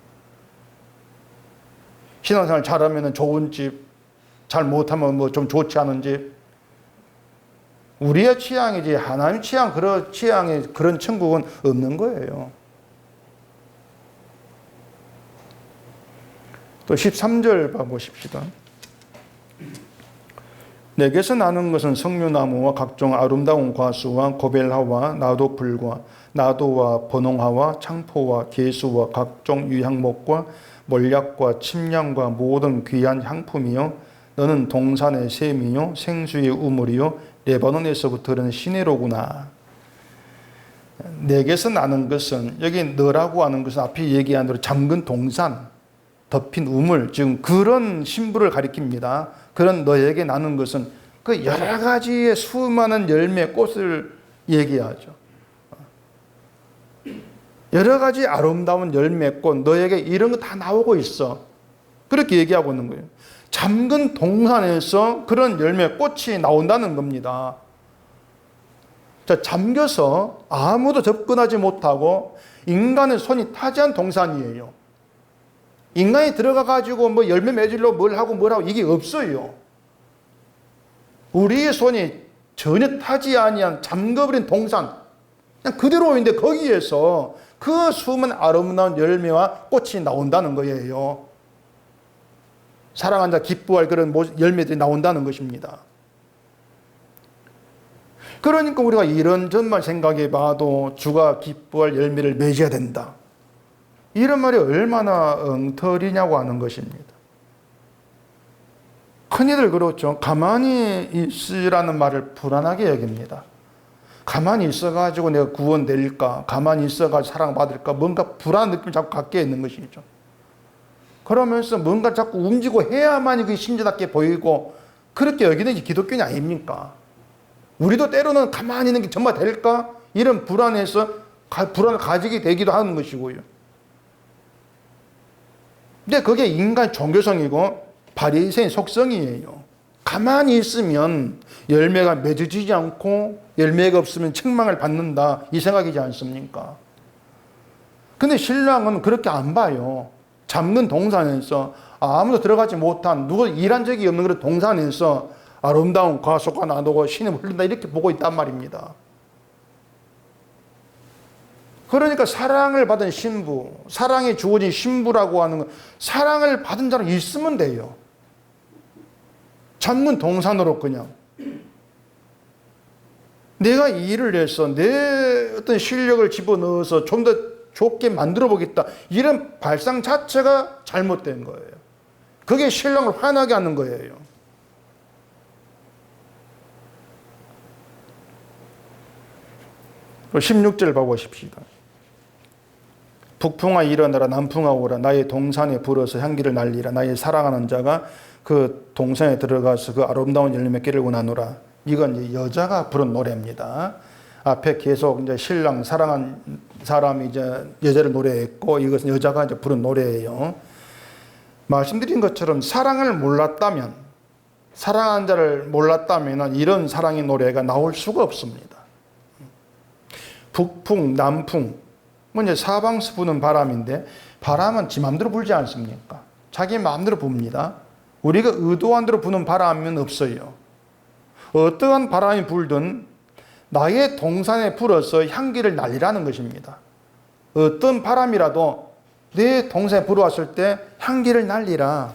신앙생활 잘하면 좋은 집, 잘 못하면 뭐 좀 좋지 않은 집. 우리의 취향이지 하나님 취향, 그런 취향의 그런 천국은 없는 거예요. 또 13절 봐보십시다. 내게서 나는 것은 석류나무와 각종 아름다운 과수와 고벨하와 나도풀과 나도와 번홍하와 창포와 개수와 각종 유향목과 몰약과 침량과 모든 귀한 향품이요 너는 동산의 샘이요 생수의 우물이요 레바논에서부터 흐르는 시내로구나. 내게서 나는 것은, 여기 너라고 하는 것은 앞에 얘기한 대로 잠근 동산, 덮인 우물, 지금 그런 신부를 가리킵니다. 그런 너에게 나는 것은 그 여러 가지의 수많은 열매, 꽃을 얘기하죠. 여러 가지 아름다운 열매, 꽃, 너에게 이런 거 다 나오고 있어. 그렇게 얘기하고 있는 거예요. 잠근 동산에서 그런 열매, 꽃이 나온다는 겁니다. 자, 잠겨서 아무도 접근하지 못하고 인간의 손이 타지한 동산이에요. 인간이 들어가가지고 뭐 열매 맺으려고 뭘 하고 이게 없어요. 우리의 손이 전혀 타지 아니한 잠겨버린 동산. 그냥 그대로 있는데 거기에서 그 수많은 아름다운 열매와 꽃이 나온다는 거예요. 사랑한 자 기뻐할 그런 열매들이 나온다는 것입니다. 그러니까 우리가 이런 점만 생각해 봐도 주가 기뻐할 열매를 맺어야 된다. 이런 말이 얼마나 엉터리냐고 하는 것입니다. 흔히들 그렇죠. 가만히 있으라는 말을 불안하게 여깁니다. 가만히 있어가지고 내가 구원될까? 가만히 있어가지고 사랑받을까? 뭔가 불안한 느낌을 자꾸 갖게 있는 것이죠. 그러면서 뭔가 자꾸 움직이고 해야만이 그게 신자답게 보이고 그렇게 여기는 게 기독교인이 아닙니까? 우리도 때로는 가만히 있는 게 정말 될까? 이런 불안해서 불안을 가지게 되기도 하는 것이고요. 근데 그게 인간 종교성이고 바리새인 속성이에요. 가만히 있으면 열매가 맺어지지 않고 열매가 없으면 책망을 받는다 이 생각이지 않습니까? 근데 신랑은 그렇게 안 봐요. 잠근 동산에서 아무도 들어가지 못한 누구 일한 적이 없는 그런 동산에서 아름다운 과수가 나오고 신이 흐른다 이렇게 보고 있단 말입니다. 그러니까 사랑을 받은 신부, 사랑이 주어진 신부라고 하는 건 사랑을 받은 자는 있으면 돼요. 전문 동산으로 그냥. 내가 이 일을 해서 내 어떤 실력을 집어넣어서 좀 더 좋게 만들어 보겠다. 이런 발상 자체가 잘못된 거예요. 그게 신랑을 화나게 하는 거예요. 또 16절 봐보십시다. 북풍아 일어나라, 남풍아 오라, 나의 동산에 불어서 향기를 날리라. 나의 사랑하는 자가 그 동산에 들어가서 그 아름다운 열매 깨를 원하노라. 이건 이제 여자가 부른 노래입니다. 앞에 계속 이제 신랑 사랑한 사람이 이제 여자를 노래했고, 이것은 여자가 이제 부른 노래예요. 말씀드린 것처럼 사랑을 몰랐다면, 사랑한 자를 몰랐다면 이런 사랑의 노래가 나올 수가 없습니다. 북풍, 남풍, 뭐 이제 사방서 부는 바람인데, 바람은 지 마음대로 불지 않습니까? 자기 마음대로 붑니다. 우리가 의도한 대로 부는 바람은 없어요. 어떠한 바람이 불든 나의 동산에 불어서 향기를 날리라는 것입니다. 어떤 바람이라도 내 동산에 불어왔을 때 향기를 날리라.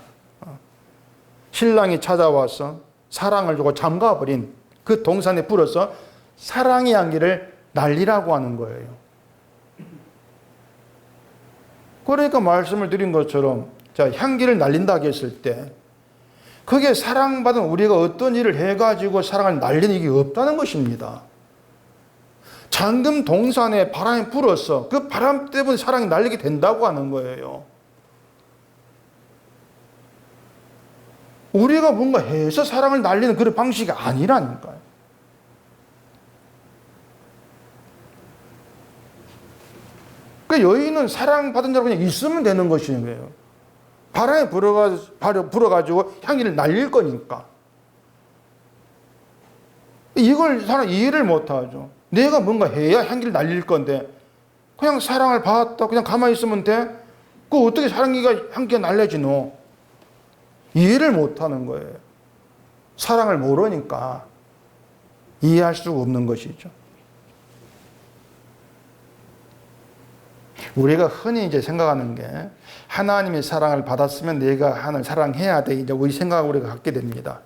신랑이 찾아와서 사랑을 주고 잠가버린 그 동산에 불어서 사랑의 향기를 날리라고 하는 거예요. 그러니까 말씀을 드린 것처럼, 자, 향기를 날린다고 했을 때 그게 사랑받은 우리가 어떤 일을 해가지고 사랑을 날리는 일이 없다는 것입니다. 잠금 동산에 바람이 불어서 그 바람 때문에 사랑이 날리게 된다고 하는 거예요. 우리가 뭔가 해서 사랑을 날리는 그런 방식이 아니라니까요. 그 여인은 사랑받은 자로 그냥 있으면 되는 것인 거예요. 바람에 불어가지고 향기를 날릴 거니까. 이걸 사람 이해를 못하죠. 내가 뭔가 해야 향기를 날릴 건데 그냥 사랑을 받았다 그냥 가만히 있으면 돼? 그 어떻게 향기가 날려지 너? 이해를 못하는 거예요. 사랑을 모르니까 이해할 수가 없는 것이죠. 우리가 흔히 이제 생각하는 게 하나님의 사랑을 받았으면 내가 하나님을 사랑해야 돼. 이제 우리 생각을 우리가 갖게 됩니다.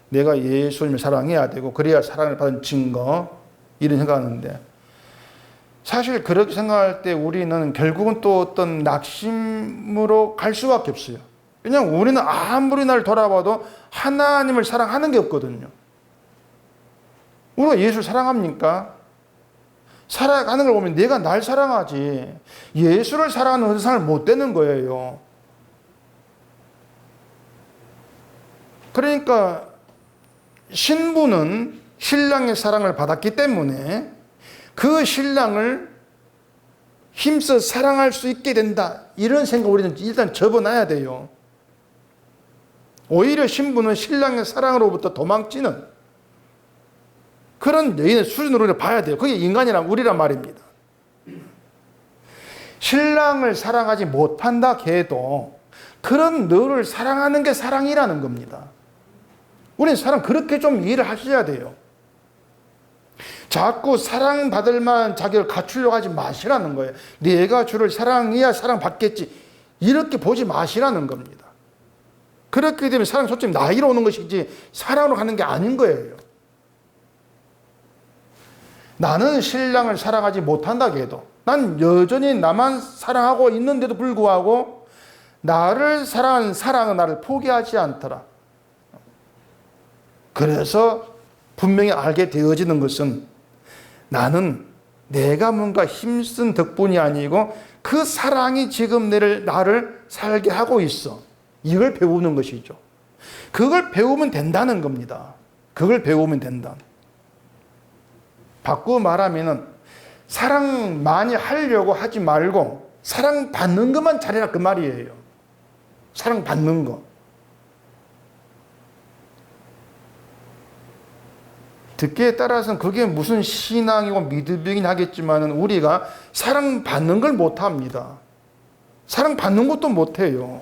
내가 예수님을 사랑해야 되고 그래야 사랑을 받은 증거, 이런 생각하는데, 사실 그렇게 생각할 때 우리는 결국은 또 어떤 낙심으로 갈 수밖에 없어요. 왜냐하면 우리는 아무리 날 돌아봐도 하나님을 사랑하는 게 없거든요. 우리가 예수를 사랑합니까? 살아가는 걸 보면 내가 날 사랑하지 예수를 사랑하는 사람을 못 되는 거예요. 그러니까 신부는 신랑의 사랑을 받았기 때문에 그 신랑을 힘써 사랑할 수 있게 된다. 이런 생각 우리는 일단 접어놔야 돼요. 오히려 신부는 신랑의 사랑으로부터 도망치는 그런 여인의 수준으로 봐야 돼요. 그게 인간이란 우리란 말입니다. 신랑을 사랑하지 못한다 해도 그런 너를 사랑하는 게 사랑이라는 겁니다. 우리는 사랑 그렇게 좀 이해를 하셔야 돼요. 자꾸 사랑받을 만한 자격을 갖추려고 하지 마시라는 거예요. 내가 주를 사랑해야 사랑받겠지. 이렇게 보지 마시라는 겁니다. 그렇게 되면 사랑 솔직히 나이로 오는 것이지 사랑으로 가는 게 아닌 거예요. 나는 신랑을 사랑하지 못한다고 해도 난 여전히 나만 사랑하고 있는데도 불구하고 나를 사랑하는 사랑은 나를 포기하지 않더라. 그래서 분명히 알게 되어지는 것은 나는 내가 뭔가 힘쓴 덕분이 아니고 그 사랑이 지금 나를 살게 하고 있어. 이걸 배우는 것이죠. 그걸 배우면 된다는 겁니다. 그걸 배우면 된다. 바꾸어 말하면은 사랑 많이 하려고 하지 말고 사랑 받는 것만 잘해라 그 말이에요. 사랑 받는 거. 듣기에 따라서는 그게 무슨 신앙이고 믿음이긴 하겠지만은 우리가 사랑 받는 걸 못합니다. 사랑 받는 것도 못해요.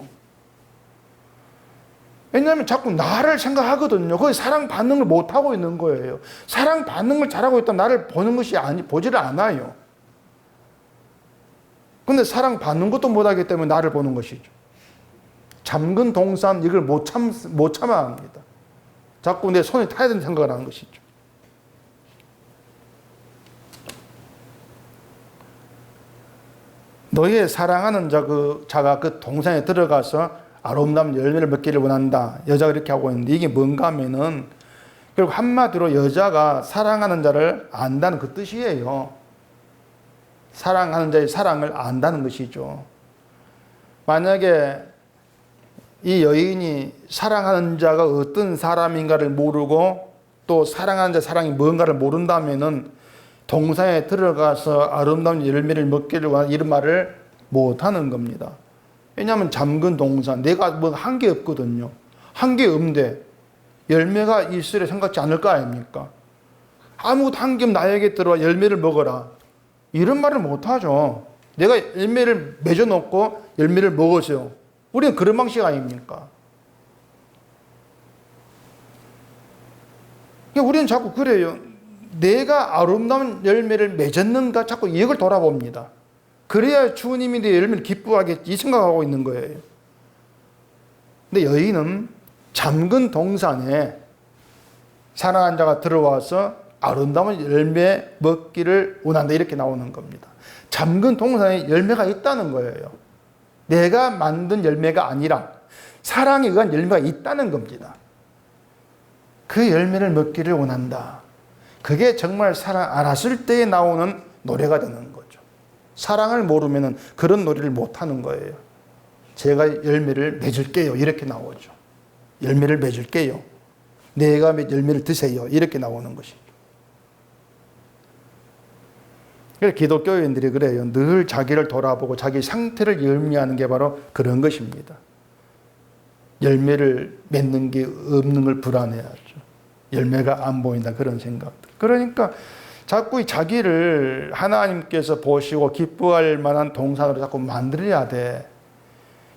왜냐하면 자꾸 나를 생각하거든요. 거기 사랑 받는 걸 못하고 있는 거예요. 사랑 받는 걸 잘하고 있다면 나를 보는 것이 보지를 않아요. 근데 사랑 받는 것도 못하기 때문에 나를 보는 것이죠. 잠근 동산 이걸 못 참아 합니다. 자꾸 내 손에 타야 되는 생각을 하는 것이죠. 너의 사랑하는 자가 그 동산에 들어가서 아름다운 열매를 맺기를 원한다. 여자가 이렇게 하고 있는데 이게 뭔가 하면은 결국 한마디로 여자가 사랑하는 자를 안다는 그 뜻이에요. 사랑하는 자의 사랑을 안다는 것이죠. 만약에 이 여인이 사랑하는 자가 어떤 사람인가를 모르고 또 사랑하는 자의 사랑이 뭔가를 모른다면은 동산에 들어가서 아름다운 열매를 먹기를 원하는 이런 말을 못하는 겁니다. 왜냐하면 잠근 동산, 내가 뭐 한 게 없거든요. 한 게 없는데 열매가 있으려 생각지 않을 거 아닙니까? 아무것도 한 게 없는 나에게 들어와 열매를 먹어라. 이런 말을 못하죠. 내가 열매를 맺어놓고 열매를 먹으세요. 우리는 그런 방식 아닙니까? 우리는 자꾸 그래요. 내가 아름다운 열매를 맺었는가 자꾸 이걸 돌아봅니다. 그래야 주님이 내 열매를 기뻐하겠지 이 생각하고 있는 거예요. 근데 여인은 잠근 동산에 사랑한 자가 들어와서 아름다운 열매 먹기를 원한다 이렇게 나오는 겁니다. 잠근 동산에 열매가 있다는 거예요. 내가 만든 열매가 아니라 사랑에 의한 열매가 있다는 겁니다. 그 열매를 먹기를 원한다. 그게 정말 사랑 알았을 때에 나오는 노래가 되는 거죠. 사랑을 모르면 그런 노래를 못하는 거예요. 제가 열매를 맺을게요 이렇게 나오죠. 열매를 맺을게요. 내가 맺 열매를 드세요 이렇게 나오는 것이죠. 그래서 기독교인들이 그래요. 늘 자기를 돌아보고 자기 상태를 열미하는 게 바로 그런 것입니다. 열매를 맺는 게 없는 걸 불안해하죠. 열매가 안 보인다 그런 생각들. 그러니까 자꾸 자기를 하나님께서 보시고 기뻐할 만한 동산으로 자꾸 만들어야 돼.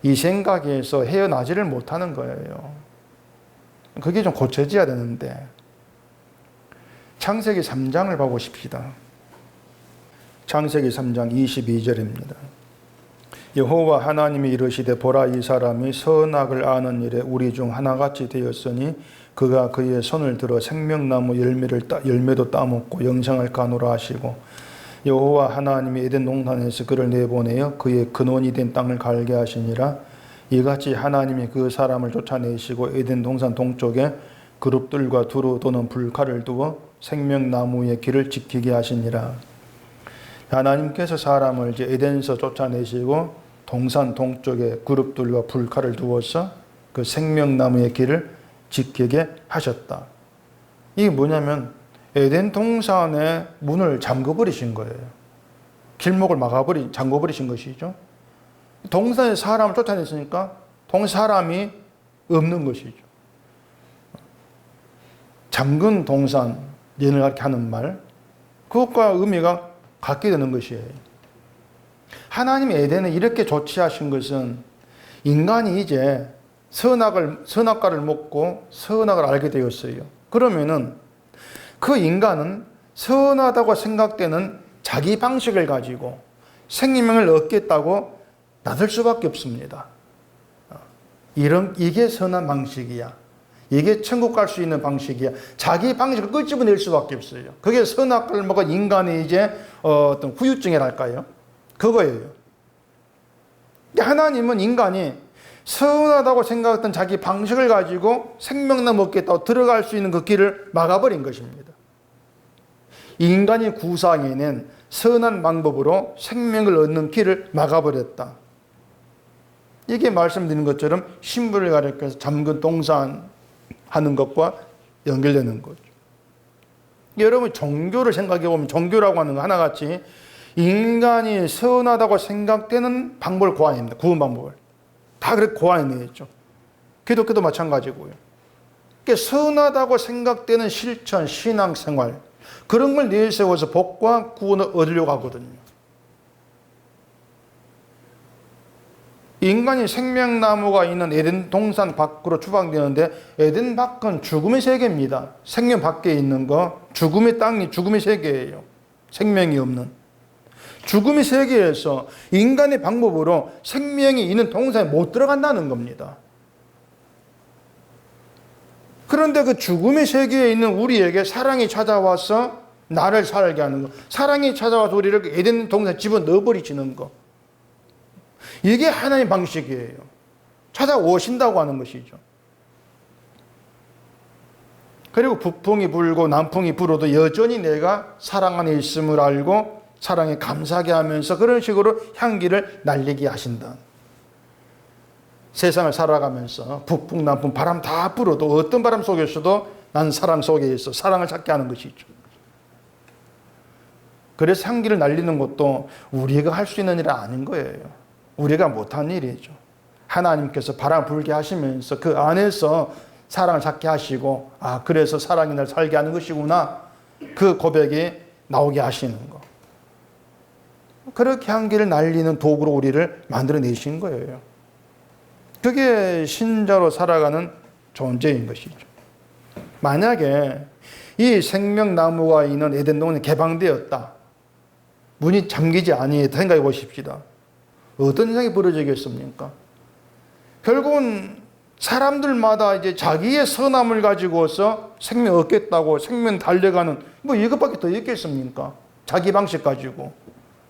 이 생각에서 헤어나지를 못하는 거예요. 그게 좀 고쳐져야 되는데. 창세기 3장을 봐보십시다. 창세기 3장 22절입니다. 여호와 하나님이 이르시되 보라 이 사람이 선악을 아는 일에 우리 중 하나같이 되었으니 그가 그의 손을 들어 생명나무 열매도 따먹고 영생할까 하노라 하시고 여호와 하나님이 에덴 동산에서 그를 내보내어 그의 근원이 된 땅을 갈게 하시니라. 이같이 하나님이 그 사람을 쫓아내시고 에덴 동산 동쪽에 그룹들과 두루 도는 불칼을 두어 생명나무의 길을 지키게 하시니라. 하나님께서 사람을 이제 에덴에서 쫓아내시고 동산 동쪽에 그룹들과 불칼을 두어서 그 생명나무의 길을 지키게 하셨다. 이게 뭐냐면 에덴 동산의 문을 잠궈버리신 거예요. 길목을 잠궈버리신 것이죠. 동산에 사람을 쫓아냈으니까 사람이 없는 것이죠. 잠근 동산, 얘는 이렇게 하는 말, 그것과 의미가 같게 되는 것이에요. 하나님이 에덴에 이렇게 조치하신 것은 인간이 이제 선악과를 먹고 선악을 알게 되었어요. 그러면은 그 인간은 선하다고 생각되는 자기 방식을 가지고 생명을 얻겠다고 나설 수밖에 없습니다. 이게 선한 방식이야. 이게 천국 갈 수 있는 방식이야. 자기 방식을 끄집어낼 수밖에 없어요. 그게 선악과를 먹은 인간의 이제 어떤 후유증이랄까요? 그거예요. 하나님은 인간이 선하다고 생각했던 자기 방식을 가지고 생명나무 먹겠다고 들어갈 수 있는 그 길을 막아버린 것입니다. 인간이 구상해낸 선한 방법으로 생명을 얻는 길을 막아버렸다. 이게 말씀드린 것처럼 신부를 가리켜서 잠근 동산 하는 것과 연결되는 거죠. 여러분 종교를 생각해 보면 종교라고 하는 거 하나같이 인간이 선하다고 생각되는 방법을 고안합니다. 구원 방법을. 다 그렇게 고안해냈죠. 기독교도 마찬가지고요. 그러니까 선하다고 생각되는 실천, 신앙생활 그런 걸 내세워서 복과 구원을 얻으려고 하거든요. 인간이 생명나무가 있는 에덴 동산 밖으로 추방되는데 에덴 밖은 죽음의 세계입니다. 생명 밖에 있는 거 죽음의 땅이 죽음의 세계예요. 생명이 없는. 죽음의 세계에서 인간의 방법으로 생명이 있는 동산에 못 들어간다는 겁니다. 그런데 그 죽음의 세계에 있는 우리에게 사랑이 찾아와서 나를 살게 하는 거, 사랑이 찾아와서 우리를 에덴 동산에 집어넣어버리시는 거, 이게 하나님의 방식이에요. 찾아오신다고 하는 것이죠. 그리고 북풍이 불고 남풍이 불어도 여전히 내가 사랑 안에 있음을 알고 사랑에 감사하게 하면서 그런 식으로 향기를 날리게 하신다. 세상을 살아가면서 북풍 남풍 바람 다 불어도 어떤 바람 속에서도 난 사랑 속에 있어 사랑을 찾게 하는 것이죠. 그래서 향기를 날리는 것도 우리가 할 수 있는 일은 아닌 거예요. 우리가 못한 일이죠. 하나님께서 바람 불게 하시면서 그 안에서 사랑을 찾게 하시고, 아, 그래서 사랑이 날 살게 하는 것이구나. 그 고백이 나오게 하시는 거. 그렇게 향기를 날리는 도구로 우리를 만들어내신 거예요. 그게 신자로 살아가는 존재인 것이죠. 만약에 이 생명나무가 있는 에덴 동산이 개방되었다. 문이 잠기지 아니했다 생각해 보십시다. 어떤 현상이 벌어지겠습니까? 결국은 사람들마다 이제 자기의 선함을 가지고서 생명 얻겠다고 생명 달려가는 뭐 이것밖에 더 있겠습니까? 자기 방식 가지고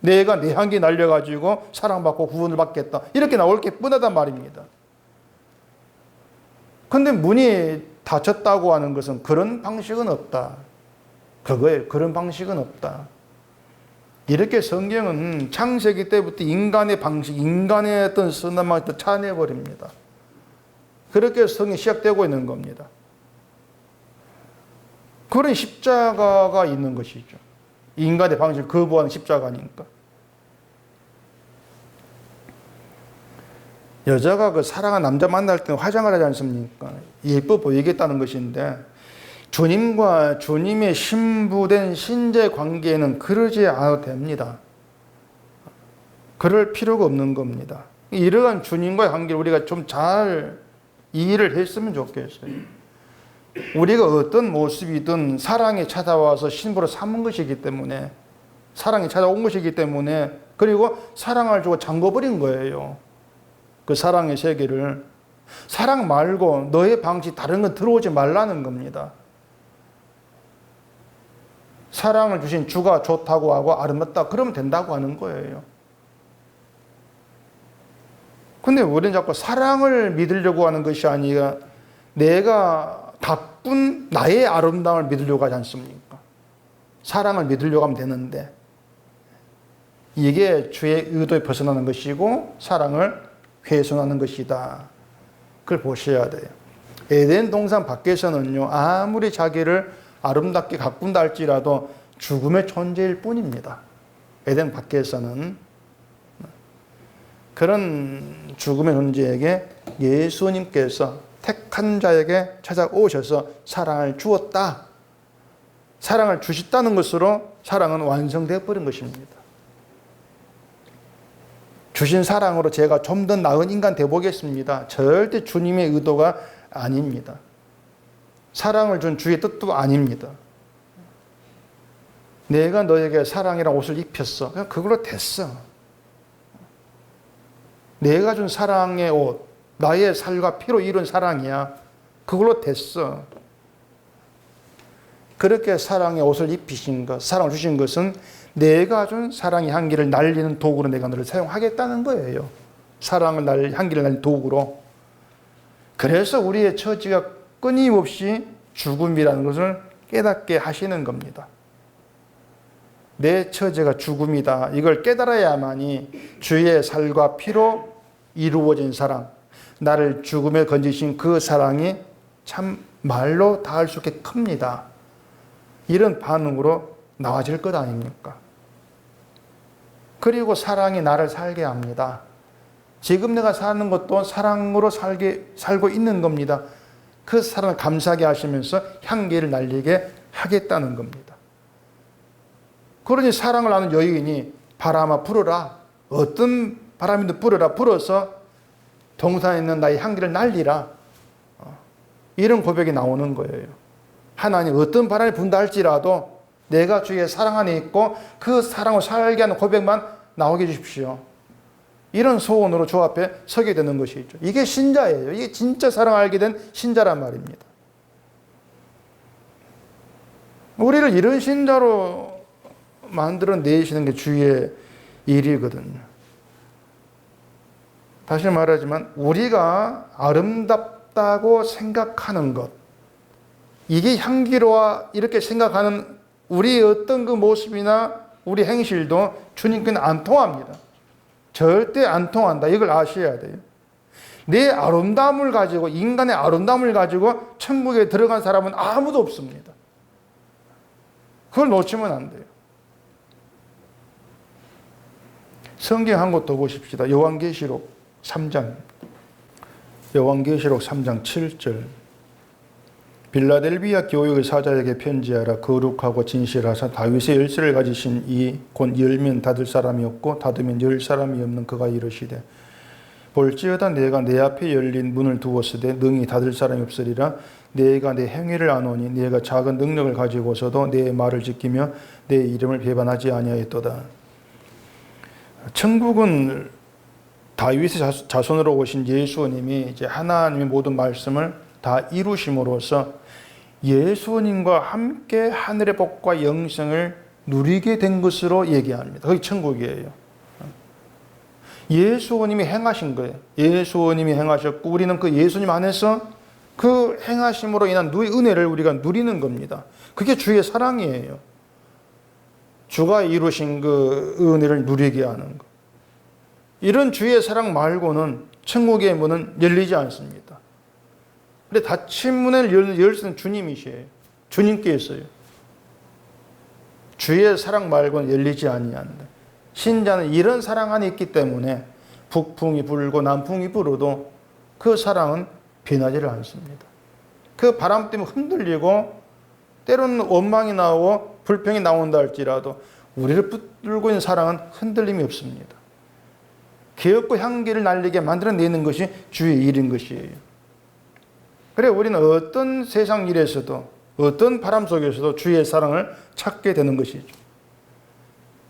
내가 내 향기 날려가지고 사랑받고 구원을 받겠다 이렇게 나올 게 뻔하단 말입니다. 근데 문이 닫혔다고 하는 것은 그런 방식은 없다. 그거예요. 그런 방식은 없다. 이렇게 성경은 창세기 때부터 인간의 방식, 인간의 어떤 선함을 차내버립니다. 그렇게 성경이 시작되고 있는 겁니다. 그런 십자가가 있는 것이죠. 인간의 방식을 거부하는 십자가니까. 여자가 그 사랑한 남자 만날 때는 화장을 하지 않습니까? 예뻐 보이겠다는 것인데 주님과 주님의 신부된 신제 관계에는 그러지 않아도 됩니다. 그럴 필요가 없는 겁니다. 이러한 주님과의 관계를 우리가 좀 잘 이해를 했으면 좋겠어요. 우리가 어떤 모습이든 사랑이 찾아와서 신부로 삼은 것이기 때문에, 사랑이 찾아온 것이기 때문에, 그리고 사랑을 주고 잠궈버린 거예요. 그 사랑의 세계를. 사랑 말고 너의 방식 다른 건 들어오지 말라는 겁니다. 사랑을 주신 주가 좋다고 하고 아름답다 그러면 된다고 하는 거예요. 근데 우리는 자꾸 사랑을 믿으려고 하는 것이 아니라 내가 가꾼 나의 아름다움을 믿으려고 하지 않습니까? 사랑을 믿으려고 하면 되는데 이게 주의 의도에 벗어나는 것이고 사랑을 훼손하는 것이다. 그걸 보셔야 돼요. 에덴 동산 밖에서는요, 아무리 자기를 아름답게 가꾼다 할지라도 죽음의 존재일 뿐입니다. 에덴 밖에서는. 그런 죽음의 존재에게 예수님께서 택한 자에게 찾아오셔서 사랑을 주었다. 사랑을 주셨다는 것으로 사랑은 완성되어 버린 것입니다. 주신 사랑으로 제가 좀 더 나은 인간 되보겠습니다. 절대 주님의 의도가 아닙니다. 사랑을 준 주의 뜻도 아닙니다. 내가 너에게 사랑이라는 옷을 입혔어. 그냥 그걸로 됐어. 내가 준 사랑의 옷, 나의 살과 피로 이룬 사랑이야. 그걸로 됐어. 그렇게 사랑의 옷을 입히신 것, 사랑을 주신 것은 내가 준 사랑의 향기를 날리는 도구로 내가 너를 사용하겠다는 거예요. 사랑을 향기를 날리는 도구로. 그래서 우리의 처지가 끊임없이 죽음이라는 것을 깨닫게 하시는 겁니다. 내 처지가 죽음이다. 이걸 깨달아야만이 주의 살과 피로 이루어진 사랑, 나를 죽음에 건지신 그 사랑이 참 말로 닿을 수 있게 큽니다. 이런 반응으로 나와질 것 아닙니까? 그리고 사랑이 나를 살게 합니다. 지금 내가 사는 것도 사랑으로 살고 있는 겁니다. 그 사랑을 감사하게 하시면서 향기를 날리게 하겠다는 겁니다. 그러니 사랑을 아는 여인이 바람아 불어라. 어떤 바람이든 불어라. 불어서 동산에 있는 나의 향기를 날리라. 이런 고백이 나오는 거예요. 하나님 어떤 바람이 분다 할지라도 내가 주의 사랑 안에 있고 그 사랑을 살게 하는 고백만 나오게 해주십시오. 이런 소원으로 주 앞에 서게 되는 것이죠. 이게 신자예요. 이게 진짜 사랑을 알게 된 신자란 말입니다. 우리를 이런 신자로 만들어내시는 게 주의 일이거든요. 다시 말하지만 우리가 아름답다고 생각하는 것, 이게 향기로워 이렇게 생각하는 우리의 어떤 그 모습이나 우리 행실도 주님께는 안 통합니다. 절대 안 통한다. 이걸 아셔야 돼요. 내 아름다움을 가지고, 인간의 아름다움을 가지고 천국에 들어간 사람은 아무도 없습니다. 그걸 놓치면 안 돼요. 성경 한 곳 더 보십시다. 요한계시록 3장. 요한계시록 3장 7절. 빌라델비아 교회의 사자에게 편지하라. 거룩하고 진실하사 다윗의 열쇠를 가지신 이 곧 열면 닫을 사람이 없고 닫으면 열 사람이 없는 그가 이르시되 볼지어다 내가 내 앞에 열린 문을 두었으되 능히 닫을 사람이 없으리라. 내가 내 행위를 아노니 내가 작은 능력을 가지고서도 내 말을 지키며 내 이름을 배반하지 아니하였도다. 천국은 다윗의 자손으로 오신 예수님이 이제 하나님의 모든 말씀을 다 이루심으로써 예수님과 함께 하늘의 복과 영생을 누리게 된 것으로 얘기합니다. 그게 천국이에요. 예수님이 행하신 거예요. 예수님이 행하셨고 우리는 그 예수님 안에서 그 행하심으로 인한 은혜를 우리가 누리는 겁니다. 그게 주의 사랑이에요. 주가 이루신 그 은혜를 누리게 하는 것. 이런 주의 사랑 말고는 천국의 문은 열리지 않습니다. 근데 닫힌 문을 열수는 주님이시에요. 주님께서요. 주의 사랑 말고는 열리지 아니한다. 신자는 이런 사랑 안에 있기 때문에 북풍이 불고 남풍이 불어도 그 사랑은 변하지를 않습니다. 그 바람 때문에 흔들리고 때로는 원망이 나오고 불평이 나온다 할지라도 우리를 붙들고 있는 사랑은 흔들림이 없습니다. 기엽고 향기를 날리게 만들어내는 것이 주의 일인 것이에요. 그래 우리는 어떤 세상 일에서도 어떤 바람 속에서도 주의 사랑을 찾게 되는 것이죠.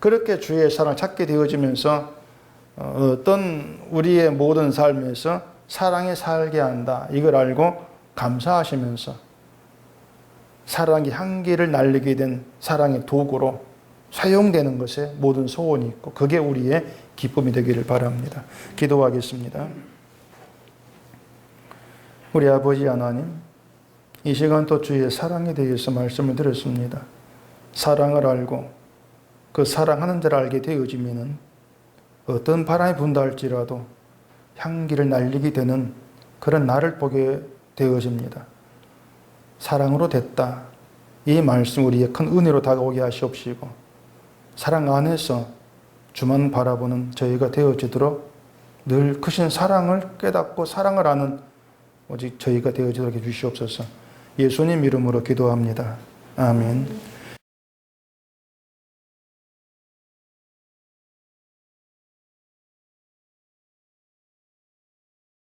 그렇게 주의 사랑을 찾게 되어지면서 어떤 우리의 모든 삶에서 사랑에 살게 한다. 이걸 알고 감사하시면서 사랑의 향기를 날리게 된 사랑의 도구로 사용되는 것에 모든 소원이 있고 그게 우리의 기쁨이 되기를 바랍니다. 기도하겠습니다. 우리 아버지 하나님, 이 시간 또 주의 사랑에 대해서 말씀을 드렸습니다. 사랑을 알고 그 사랑하는 자를 알게 되어지면은 어떤 바람이 분다 할지라도 향기를 날리게 되는 그런 나를 보게 되어집니다. 사랑으로 됐다. 이 말씀 우리의 큰 은혜로 다가오게 하시옵시고 사랑 안에서 주만 바라보는 저희가 되어지도록 늘 크신 사랑을 깨닫고 사랑을 아는 오직 저희가 되어지도록 해주시옵소서. 예수님 이름으로 기도합니다. 아멘.